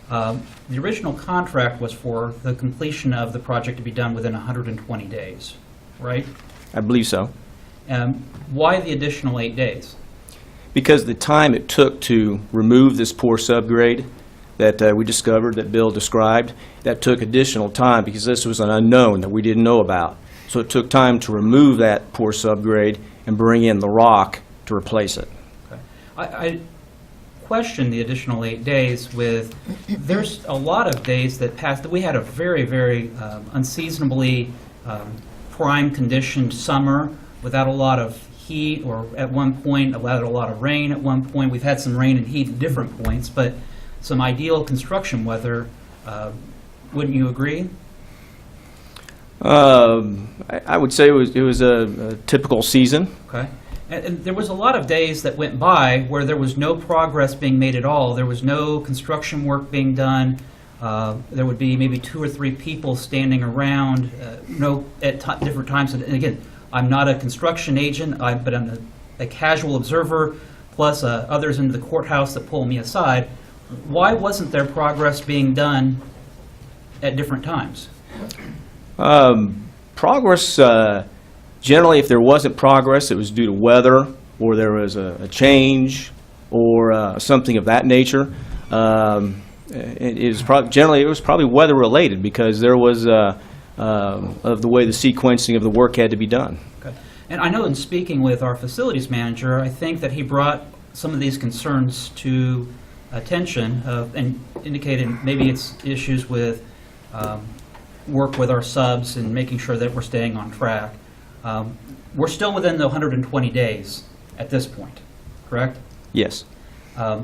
Speaker 1: The original contract was for the completion of the project to be done within 120 days, right?
Speaker 16: I believe so.
Speaker 1: Why the additional 8 days?
Speaker 16: Because the time it took to remove this poor subgrade that we discovered, that Bill described, that took additional time because this was an unknown that we didn't know about. So it took time to remove that poor subgrade and bring in the rock to replace it.
Speaker 1: Okay. I question the additional 8 days with, there's a lot of days that passed, that we had a very, very unseasonably prime conditioned summer without a lot of heat, or at one point without a lot of rain at one point. We've had some rain and heat at different points, but some ideal construction weather. Wouldn't you agree?
Speaker 16: I would say it was a typical season.
Speaker 1: Okay. And there was a lot of days that went by where there was no progress being made at all. There was no construction work being done. There would be maybe 2 or 3 people standing around, at different times. And again, I'm not a construction agent, but I'm a casual observer, plus others in the courthouse that pull me aside. Why wasn't there progress being done at different times?
Speaker 16: Progress, generally, if there wasn't progress, it was due to weather, or there was a change, or something of that nature. It was probably weather related because there was of the way the sequencing of the work had to be done.
Speaker 1: Okay. And I know in speaking with our facilities manager, I think that he brought some of these concerns to attention and indicated maybe it's issues with work with our subs and making sure that we're staying on track. We're still within the 120 days at this point, correct?
Speaker 16: Yes.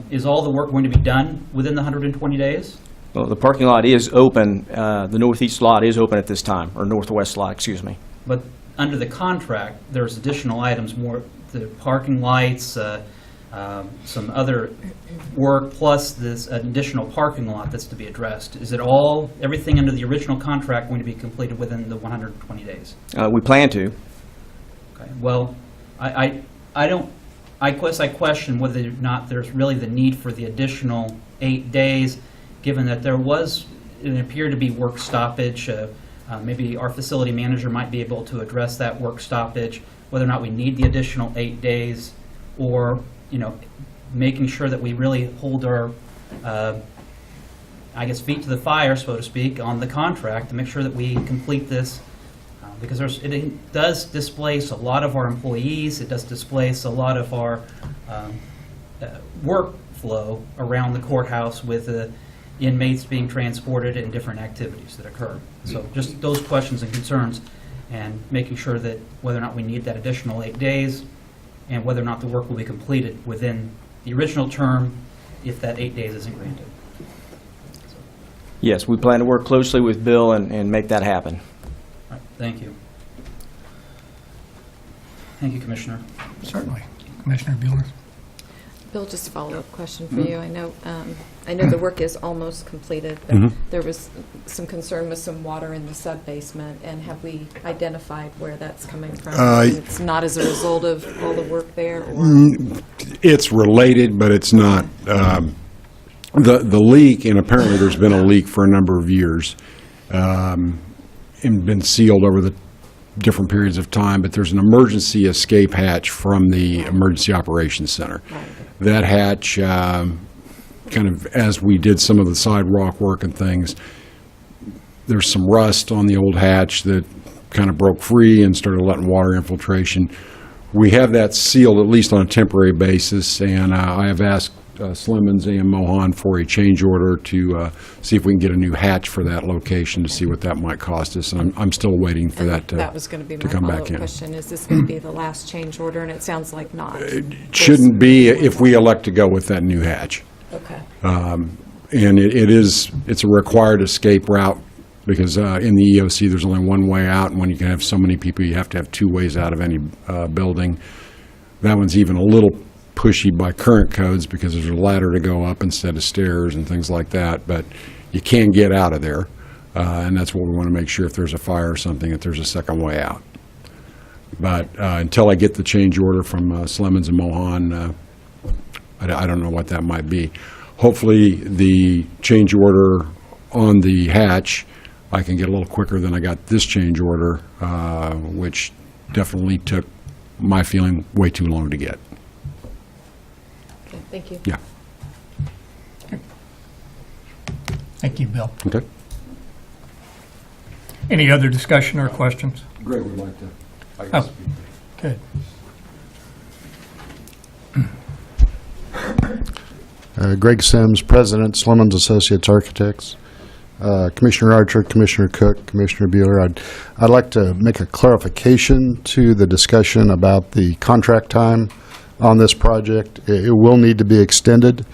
Speaker 1: Is all the work going to be done within the 120 days?
Speaker 16: Well, the parking lot is open, the northeast lot is open at this time, or northwest lot, excuse me.
Speaker 1: But under the contract, there's additional items, more the parking lights, some other work, plus this additional parking lot that's to be addressed. Is it all, everything under the original contract going to be completed within the 120 days?
Speaker 16: We plan to.
Speaker 1: Okay. Well, I question whether or not there's really the need for the additional 8 days, given that there was, it appeared to be work stoppage. Maybe our facility manager might be able to address that work stoppage. whether or not we need the additional 8 days, or, making sure that we really hold our, feet to the fire, so to speak, on the contract to make sure that we complete this, because it does displace a lot of our employees, it does displace a lot of our workflow around the courthouse with the inmates being transported and different activities that occur. So just those questions and concerns, and making sure that whether or not we need that additional 8 days, and whether or not the work will be completed within the original term if that 8 days isn't granted.
Speaker 16: Yes, we plan to work closely with Bill and make that happen.
Speaker 1: All right, thank you. Thank you, Commissioner.
Speaker 3: Certainly. Commissioner Bueller?
Speaker 8: Bill, just a follow-up question for you. I know the work is almost completed, but there was some concern with some water in the sub-basement, and have we identified where that's coming from? It's not as a result of all the work there? Or?
Speaker 15: It's related, but it's not. The leak, and apparently there's been a leak for a number of years, and been sealed over the different periods of time, but there's an emergency escape hatch from the Emergency Operations Center.
Speaker 8: Right.
Speaker 15: That hatch, kind of as we did some of the sidewalk work and things, there's some rust on the old hatch that kind of broke free and started letting water infiltration. We have that sealed at least on a temporary basis, and I have asked Slemons and Mohan for a change order to see if we can get a new hatch for that location to see what that might cost us. And I'm still waiting for that to
Speaker 8: That was going to be my
Speaker 15: come back
Speaker 8: follow-up
Speaker 15: in.
Speaker 8: question. Is this going to be the last change order? And it sounds like not.
Speaker 15: It shouldn't be if we elect to go with that new hatch.
Speaker 8: Okay.
Speaker 15: And it's a required escape route, because in the EOC there's only one way out, and when you can have so many people, you have to have two ways out of any building. That one's even a little pushy by current codes because there's a ladder to go up instead of stairs and things like that, but you can get out of there, and that's what we want to make sure if there's a fire or something, that there's a second way out. But until I get the change order from Slemons and Mohan, I don't know what that might be. Hopefully the change order on the hatch I can get a little quicker than I got this change order, which definitely took my feeling way too long to get.
Speaker 8: Okay, thank you.
Speaker 15: Yeah.
Speaker 3: Thank you, Bill.
Speaker 15: Okay.
Speaker 3: Any other discussion or questions?
Speaker 15: Greg would like to.
Speaker 3: Oh, good.
Speaker 17: Greg Sims, President, Slemons Associates Architects. Commissioner Archer, Commissioner Cook, Commissioner Bueller, I'd like to make a clarification to the discussion about the contract time on this project. It will need to be extended.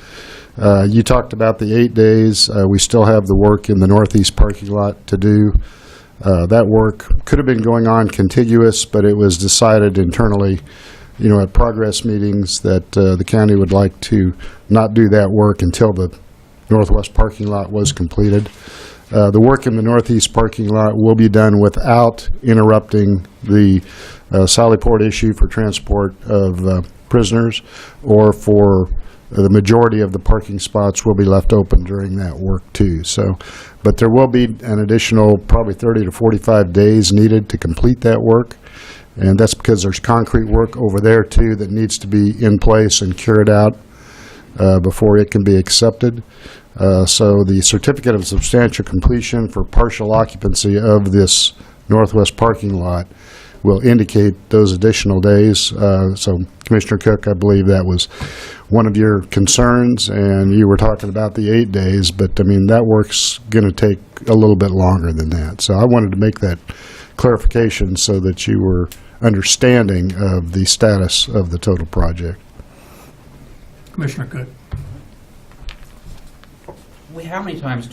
Speaker 17: You talked about the 8 days. We still have the work in the northeast parking lot to do. That work could have been going on contiguous, but it was decided internally, at progress meetings, that the county would like to not do that work until the northwest parking lot was completed. The work in the northeast parking lot will be done without interrupting the Sallyport issue for transport of prisoners, or for the majority of the parking spots will be left open during that work too. So, but there will be an additional probably 30 to 45 days needed to complete that work. And that's because there's concrete work over there too that needs to be in place and cured out before it can be accepted. So the certificate of substantial completion for partial occupancy of this northwest parking lot will indicate those additional days. So Commissioner Cook, I believe that was one of your concerns, and you were talking about the 8 days, but I mean, that work's going to take a little bit longer than that. So I wanted to make that clarification so that you were understanding of the status of the total project.
Speaker 3: Commissioner Cook.
Speaker 1: How many times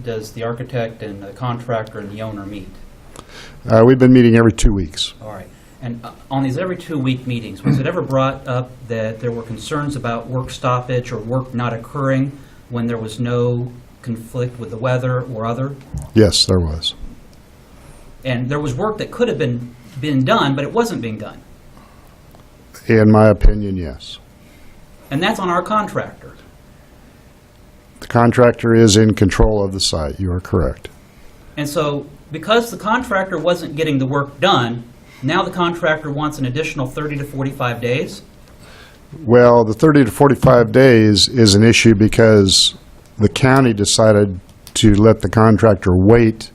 Speaker 1: does the architect and the contractor and the owner meet?
Speaker 17: We've been meeting every 2 weeks.
Speaker 1: All right. And on these every 2 week meetings, was it ever brought up that there were concerns about work stoppage or work not occurring when there was no conflict with the weather or other?
Speaker 17: Yes, there was.
Speaker 1: And there was work that could have been done, but it wasn't being done.
Speaker 17: In my opinion, yes.
Speaker 1: And that's on our contractor.
Speaker 17: The contractor is in control of the site. You are correct.
Speaker 1: And so, because the contractor wasn't getting the work done, Now the contractor wants an additional 30 to 45 days?
Speaker 17: Well, the 30 to 45 days is an issue because the county decided to let the contractor wait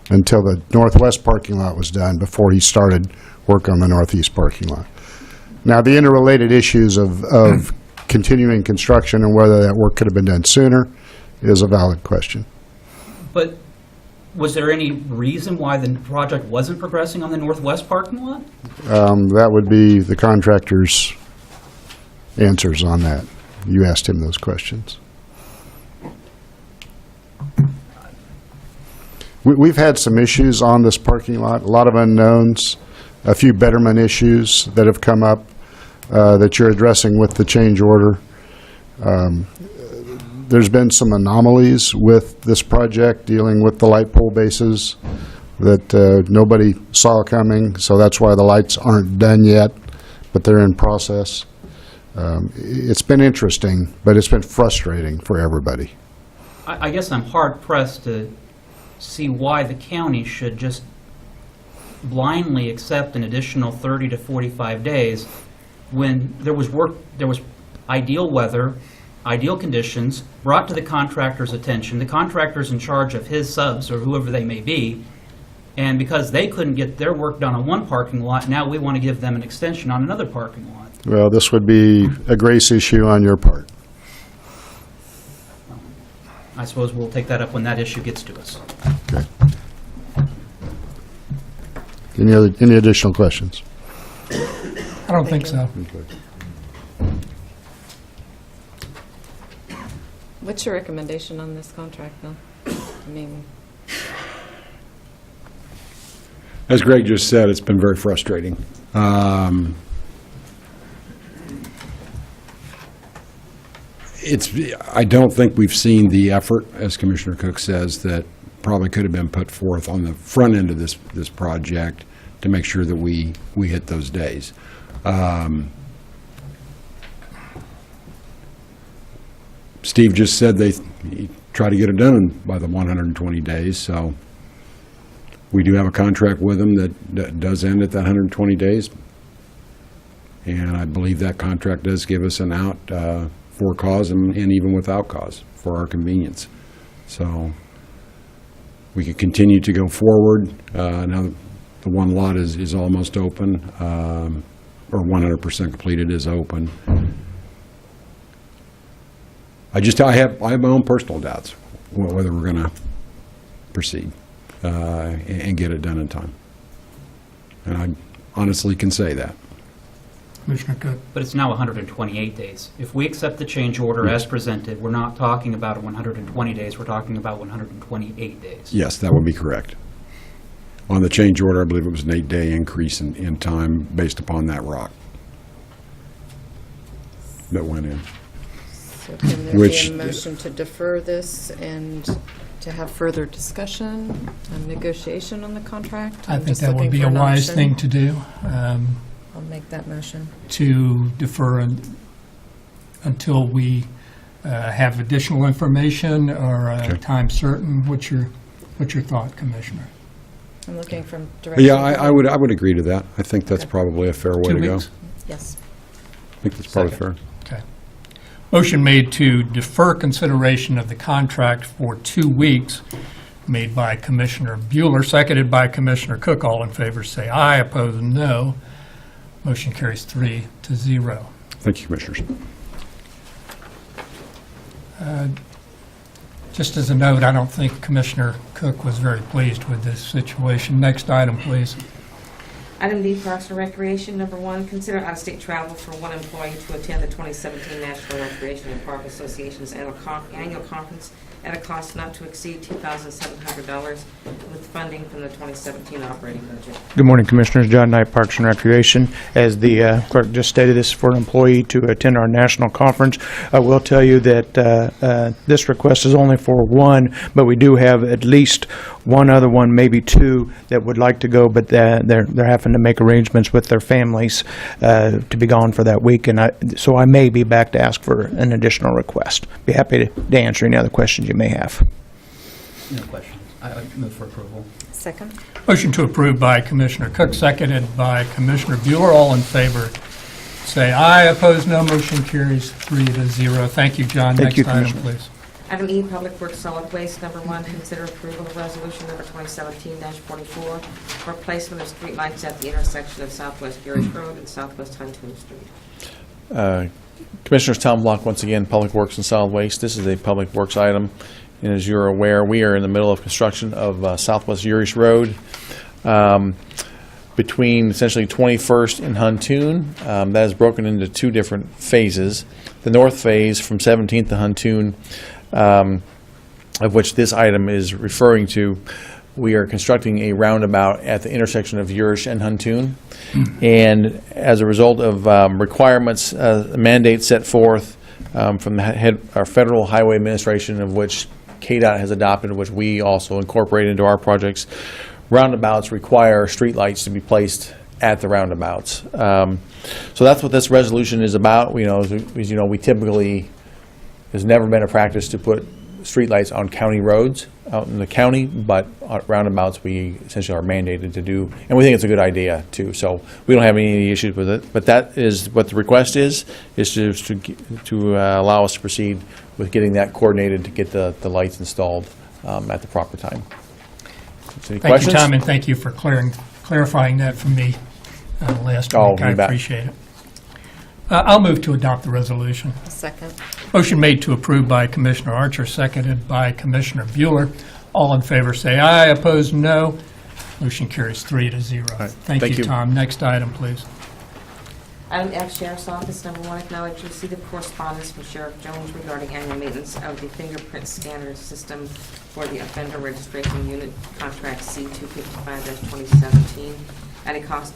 Speaker 17: until the northwest parking lot was done before he started work on the northeast parking lot. Now, the interrelated issues of continuing construction and whether that work could have been done sooner is a valid question.
Speaker 1: But was there any reason why the project wasn't progressing on the northwest parking lot?
Speaker 17: That would be the contractor's answers on that. You asked him those questions. We've had some issues on this parking lot, a lot of unknowns, a few betterment issues that have come up that you're addressing with the change order. There's been some anomalies with this project dealing with the light pole bases that nobody saw coming, so that's why the lights aren't done yet, but they're in process. It's been interesting, but it's been frustrating for everybody.
Speaker 1: I guess I'm hard-pressed to see why the county should just blindly accept an additional 30 to 45 days when there was ideal weather, ideal conditions brought to the contractor's attention. The contractor's in charge of his subs or whoever they may be, and because they couldn't get their work done on one parking lot, now we want to give them an extension on another parking lot.
Speaker 17: Well, this would be a grace issue on your part.
Speaker 1: I suppose we'll take that up when that issue gets to us.
Speaker 17: Okay. Any additional questions?
Speaker 3: I don't think so.
Speaker 8: What's your recommendation on this contract, Bill? I mean,
Speaker 15: As Greg just said, it's been very frustrating. I don't think we've seen the effort, as Commissioner Cook says, that probably could have been put forth on the front end of this project to make sure that we hit those days. Steve just said they try to get it done by the 120 days, so we do have a contract with them that does end at that 120 days. And I believe that contract does give us an out for cause and even without cause for our convenience. So we can continue to go forward. Now the one lot is almost open, or 100% completed is open. I have my own personal doubts whether we're going to proceed and get it done in time. And I honestly can say that.
Speaker 3: Commissioner Cook.
Speaker 1: But it's now 128 days. If we accept the change order as presented, we're not talking about 120 days, we're talking about 128 days.
Speaker 15: Yes, that would be correct. On the change order, I believe it was an 8-day increase in time based upon that rock that went in.
Speaker 8: so can there be a motion to defer this and to have further discussion and negotiation on the contract?
Speaker 3: I
Speaker 8: I'm
Speaker 3: think
Speaker 8: just
Speaker 3: that would
Speaker 8: looking
Speaker 3: be
Speaker 8: for
Speaker 3: a
Speaker 8: an
Speaker 3: wise
Speaker 8: option.
Speaker 3: thing to do,
Speaker 8: I'll make that motion.
Speaker 3: to defer until we have additional information or time certain. What's your thought, Commissioner?
Speaker 8: I'm looking for direction.
Speaker 15: Yeah, I would agree to that. I think that's probably a fair way
Speaker 3: 2
Speaker 15: to go.
Speaker 3: weeks?
Speaker 8: Yes.
Speaker 15: I think that's probably fair.
Speaker 3: Okay. Motion made to defer consideration of the contract for 2 weeks, made by Commissioner Bueller, seconded by Commissioner Cook. All in favor say aye, opposed no. Motion carries 3-0.
Speaker 15: Thank you, Commissioners.
Speaker 3: Just as a note, I don't think Commissioner Cook was very pleased with this situation. Next item, please.
Speaker 6: Item D, Parks and Recreation. Number 1, consider out-of-state travel for one employee to attend the 2017 National Recreation and Park Association's annual conference at a cost not to exceed $2,700 with funding from the 2017 operating budget.
Speaker 18: Good morning, Commissioners. John Knight, Parks and Recreation. As the clerk just stated, this is for an employee to attend our national conference. I will tell you that this request is only for one, but we do have at least one other one, maybe two, that would like to go, but they're having to make arrangements with their families to be gone for that week, and so I may be back to ask for an additional request. Be happy to answer any other questions you may have.
Speaker 1: No questions. I would move for approval.
Speaker 8: Second.
Speaker 3: Motion to approve by Commissioner Cook, seconded by Commissioner Bueller. All in favor, say aye. Opposed, no. Motion carries 3-0. Thank you, John.
Speaker 15: Thank you,
Speaker 3: Next item,
Speaker 15: Commissioner.
Speaker 3: please.
Speaker 6: Item E, Public Works Solid Waste. Number 1, consider approval of resolution number 2017-44 for placement of streetlights at the intersection of Southwest Garage Road and Southwest Huntoon Street.
Speaker 7: Commissioners, Tom Block, once again, Public Works and Solid Waste. This is a Public Works item, and as you're aware, we are in the middle of construction of Southwest Urish Road between essentially 21st and Huntoon. That is broken into 2 different phases. The north phase from 17th to Huntoon, of which this item is referring to, we are constructing a roundabout at the intersection of Urish and Huntoon. And as a result of requirements, mandates set forth from our Federal Highway Administration, of which KDOT has adopted, which we also incorporate into our projects, roundabouts require streetlights to be placed at the roundabouts. So that's what this resolution is about. As you know, we typically, there's never been a practice to put streetlights on county roads out in the county, but on roundabouts we essentially are mandated to do, and we think it's a good idea too. So we don't have any issues with it. But that is what the request is to allow us to proceed with getting that coordinated to get the lights installed at the proper time. So any
Speaker 3: Thank
Speaker 7: questions?
Speaker 3: you, Tom, and thank you for clarifying that for me last
Speaker 7: Oh,
Speaker 3: week. I
Speaker 7: you bet.
Speaker 3: appreciate it. I'll move to adopt the resolution.
Speaker 8: Second.
Speaker 3: Motion made to approve by Commissioner Archer, seconded by Commissioner Bueller. All in favor say aye. Opposed, no. Motion carries 3-0.
Speaker 7: right.
Speaker 3: Thank
Speaker 7: Thank
Speaker 3: you,
Speaker 7: you.
Speaker 3: Tom. Next item, please.
Speaker 6: Item F, Sheriff's Office. Number 1, acknowledge receipt of correspondence from Sheriff Jones regarding annual maintenance of the fingerprint scanner system for the Offender Registration Unit, Contract C-255-2017, at a cost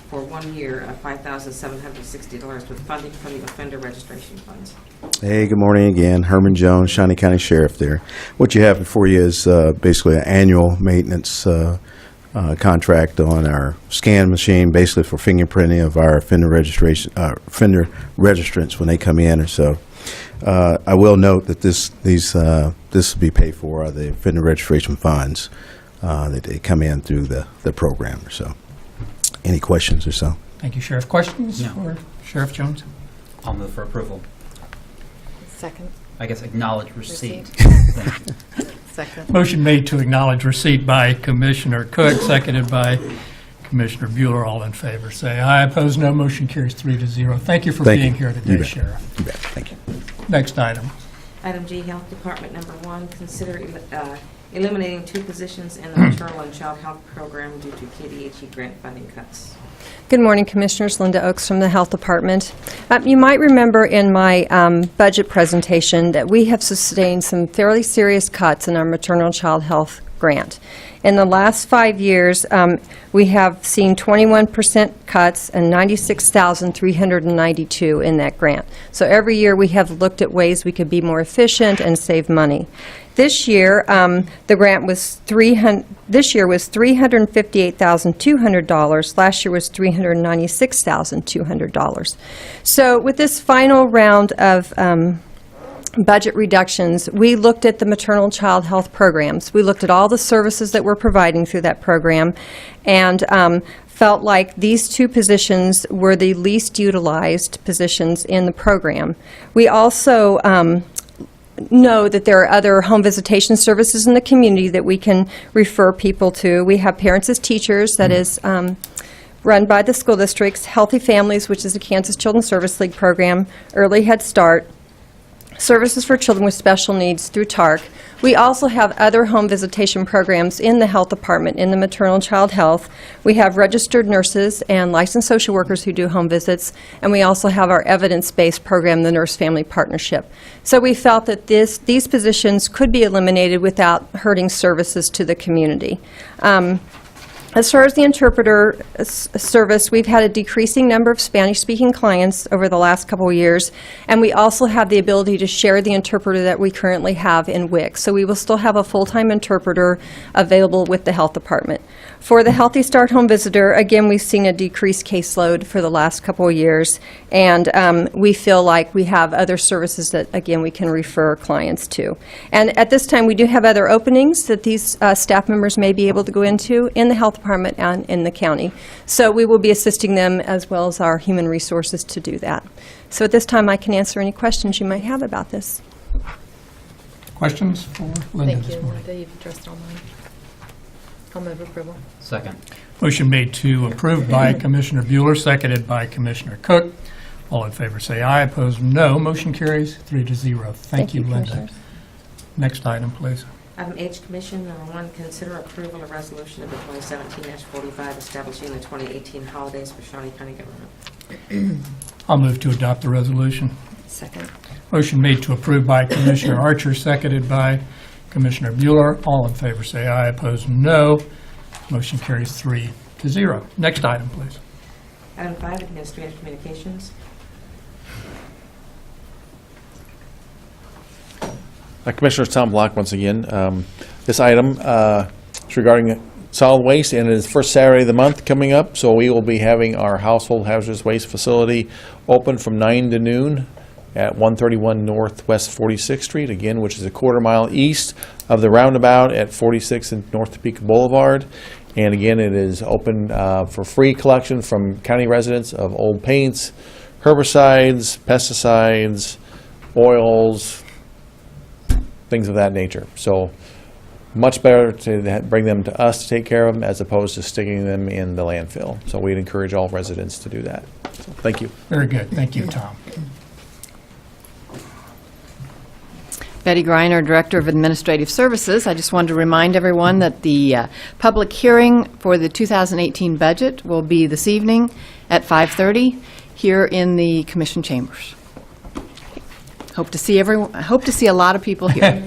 Speaker 6: for 1 year of $5,760 with funding from the Offender Registration Funds.
Speaker 14: Hey, good morning again. Herman Jones, Shawnee County Sheriff there. What you have before you is basically an annual maintenance contract on our scan machine, basically for fingerprinting of our offender registrants when they come in or so. I will note that this will be paid for by the offender registration funds that they come in through the program or so. Any questions or so?
Speaker 3: Thank you, Sheriff. Questions
Speaker 1: No.
Speaker 3: for Sheriff Jones?
Speaker 1: I'll move for approval.
Speaker 8: Second.
Speaker 1: I guess acknowledge receipt.
Speaker 8: Second.
Speaker 3: Motion made to acknowledge receipt by Commissioner Cook, seconded by Commissioner Bueller. All in favor say aye. Opposed, no. Motion carries 3-0. Thank you for
Speaker 14: Thank
Speaker 3: being
Speaker 14: you.
Speaker 3: here
Speaker 14: You
Speaker 3: today,
Speaker 14: bet.
Speaker 3: Sheriff.
Speaker 14: You bet. Thank you.
Speaker 3: Next item.
Speaker 6: Item G, Health Department. Number 1, consider eliminating 2 positions in the Maternal and Child Health Program due to KDHE grant funding cuts.
Speaker 10: Good morning, Commissioners. Linda Oaks from the Health Department. You might remember in my budget presentation that we have sustained some fairly serious cuts in our maternal and child health grant. In the last 5 years, we have seen 21% cuts and $96,392 in that grant. So every year we have looked at ways we could be more efficient and save money. This year, the grant was $358,200. Last year was $396,200. So with this final round of budget reductions, we looked at the maternal and child health programs. We looked at all the services that we're providing through that program and felt like these 2 positions were the least utilized positions in the program. We also know that there are other home visitation services in the community that we can refer people to. We have Parents as Teachers, that is run by the school districts, Healthy Families, which is the Kansas Children's Service League program, Early Head Start, Services for Children with Special Needs through TARC. We also have other home visitation programs in the health department, in the maternal and child health. We have registered nurses and licensed social workers who do home visits, and we also have our evidence-based program, the Nurse Family Partnership. So we felt that these positions could be eliminated without hurting services to the community. As far as the interpreter service, we've had a decreasing number of Spanish-speaking clients over the last couple of years, and we also have the ability to share the interpreter that we currently have in WIC. So we will still have a full-time interpreter available with the health department. For the Healthy Start Home Visitor, again, we've seen a decreased caseload for the last couple of years, and we feel like we have other services that, again, we can refer clients to. And at this time, we do have other openings that these staff members may be able to go into in the health department and in the county. So we will be assisting them as well as our human resources to do that. So at this time, I can answer any questions you might have about this.
Speaker 3: Questions for Linda
Speaker 8: Thank
Speaker 3: this
Speaker 8: you,
Speaker 3: morning?
Speaker 8: Linda. You've addressed all mine. I'll move approval.
Speaker 1: Second.
Speaker 3: Motion made to approve by Commissioner Bueller, seconded by Commissioner Cook. All in favor say aye, opposed no. Motion carries 3-0. Thank you, Linda.
Speaker 10: Commissioners.
Speaker 3: Next item, please.
Speaker 6: Item H, Commission, number 1, consider approval of resolution number 2017-45, establishing the 2018 holidays for Shawnee County government.
Speaker 3: I'll move to adopt the resolution.
Speaker 8: Second.
Speaker 3: Motion made to approve by Commissioner Archer, seconded by Commissioner Bueller. All in favor say aye, opposed no. Motion carries 3-0. Next item, please.
Speaker 6: Item 5, Administrative Communications.
Speaker 7: Commissioners, Tom Block once again. This item is regarding solid waste, and it is first Saturday of the month coming up, so we will be having our household hazardous waste facility open from 9 to noon at 131 Northwest 46th Street, again, which is a quarter-mile east of the roundabout at 46 and North Topeka Boulevard. And again, it is open for free collection from county residents of old paints, herbicides, pesticides, oils, things of that nature. So much better to bring them to us to take care of them as opposed to sticking them in the landfill. So we'd encourage all residents to do that. So, thank you.
Speaker 3: Very good. Thank you, Tom.
Speaker 19: Betty Greiner, Director of Administrative Services. I just wanted to remind everyone that the public hearing for the 2018 budget will be this evening at 5:30 here in the Commission chambers. Hope to see everyone. I hope to see a lot of people here.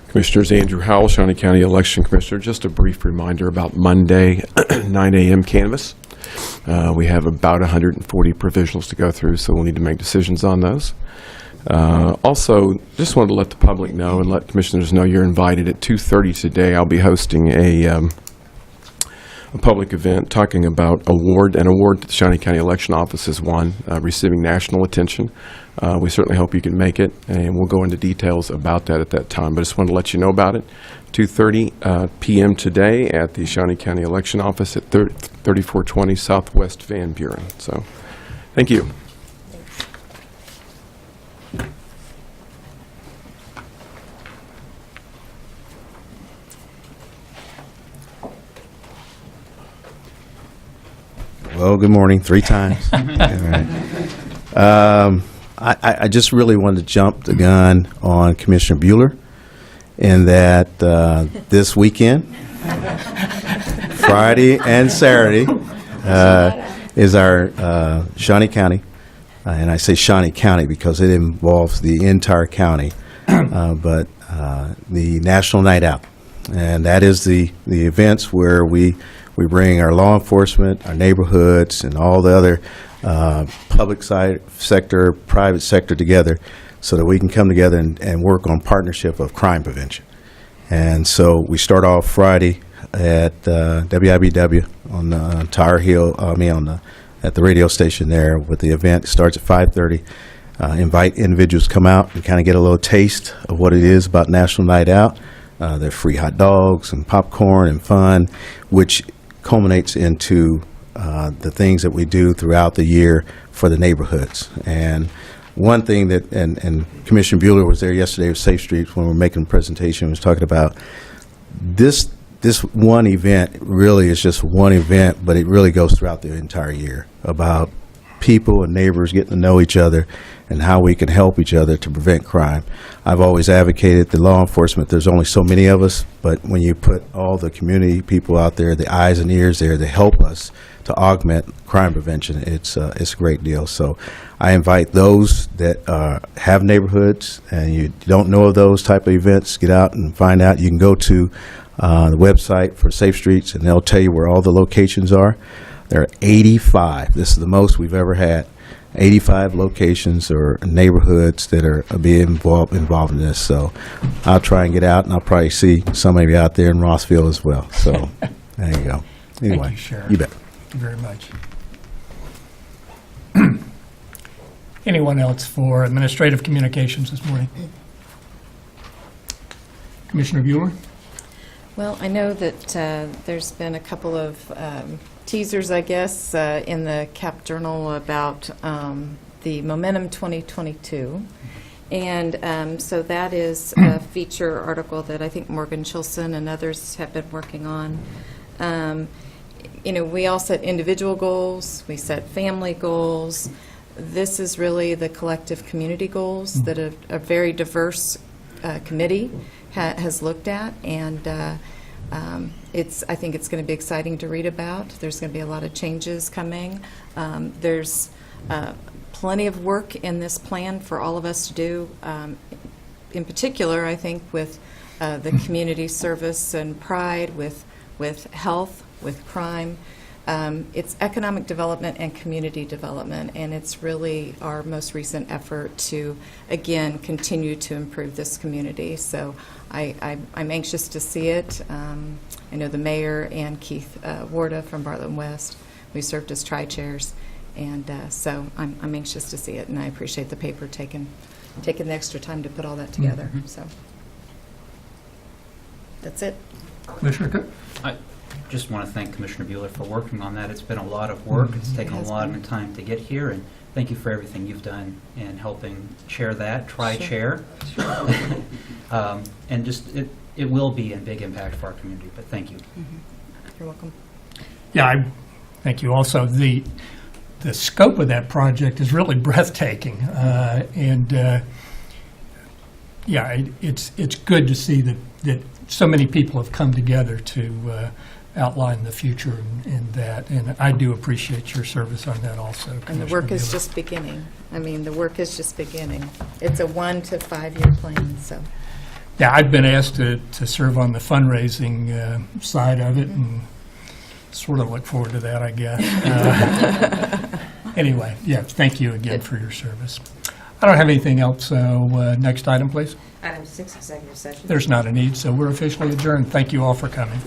Speaker 20: Commissioners, Andrew Howell, Shawnee County Election Commissioner. Just a brief reminder about Monday, 9 a.m. canvass. We have about 140 provisionals to go through, so we'll need to make decisions on those. Also, just wanted to let the public know and let commissioners know you're invited at 2:30 today. I'll be hosting a public event talking about an award that the Shawnee County Election Office has won, receiving national attention. We certainly hope you can make it, and we'll go into details about that at that time. But I just wanted to let you know about it. 2:30 p.m. today at the Shawnee County Election Office at 3420 Southwest Van Buren. So, thank you.
Speaker 14: Well, good morning, 3 times. All right. I just really wanted to jump the gun on Commissioner Bueller in that this weekend, Friday and Saturday, is our Shawnee County, and I say Shawnee County because it involves the entire county, but the National Night Out. And that is the events where we bring our law enforcement, our neighborhoods, and all the other public sector, private sector together so that we can come together and work on partnership of crime prevention. And so we start off Friday at WIBW on Tar Heel, at the radio station there with the event. It starts at 5:30. Invite individuals to come out and kind of get a little taste of what it is about National Night Out. There are free hot dogs and popcorn and fun, which culminates into the things that we do throughout the year for the neighborhoods. And one thing that, and Commissioner Bueller was there yesterday with Safe Streets when we were making a presentation, was talking about this one event really is just one event, but it really goes throughout the entire year about people and neighbors getting to know each other and how we can help each other to prevent crime. I've always advocated the law enforcement, there's only so many of us, but when you put all the community people out there, the eyes and ears there to help us to augment crime prevention, it's a great deal. So I invite those that have neighborhoods and you don't know of those type of events, get out and find out. You can go to the website for Safe Streets, and they'll tell you where all the locations are. There are 85. This is the most we've ever had. 85 locations or neighborhoods that are being involved in this. So I'll try and get out, and I'll probably see some of you out there in Rossville as well. So there you go. Anyway,
Speaker 3: Thank you, Sheriff.
Speaker 14: you bet.
Speaker 3: Thank you very much. Anyone else for administrative communications this morning? Commissioner Bueller?
Speaker 8: Well, I know that there's been a couple of teasers, I guess, in the Cap Journal about the Momentum 2022. And so that is a feature article that I think Morgan Chilson and others have been working on. You know, we all set individual goals, we set family goals. This is really the collective community goals that a very diverse committee has looked at, and I think it's going to be exciting to read about. There's going to be a lot of changes coming. There's plenty of work in this plan for all of us to do. In particular, I think with the community service and pride, with health, with crime. It's economic development and community development, and it's really our most recent effort to, again, continue to improve this community. So I'm anxious to see it. I know the mayor and Keith Warda from Bartlett West, we served as tri-chairs, and so I'm anxious to see it, and I appreciate the paper taking the extra time to put all that together. So that's it.
Speaker 3: Commissioner Cook?
Speaker 1: I just want to thank Commissioner Bueller for working on that. It's been a lot of work. It's taken a lot of time to get here, and thank you for everything you've done in helping chair that, chair. And just, it will be a big impact for our community, but thank you.
Speaker 8: You're welcome.
Speaker 3: Yeah, thank you. Also, the scope of that project is really breathtaking, and yeah, it's good to see that so many people have come together to outline the future in that, and I do appreciate your service on that also.
Speaker 8: And the work is just beginning. I mean, the work is just beginning. It's a 1 to 5 year plan, so.
Speaker 3: Yeah, I've been asked to serve on the fundraising side of it, and sort of look forward to that, I guess. Anyway, yeah, thank you again for your service. I don't have anything else, so next item, please.
Speaker 6: Item 6, executive session.
Speaker 3: There's not a need, so we're officially adjourned. Thank you all for coming.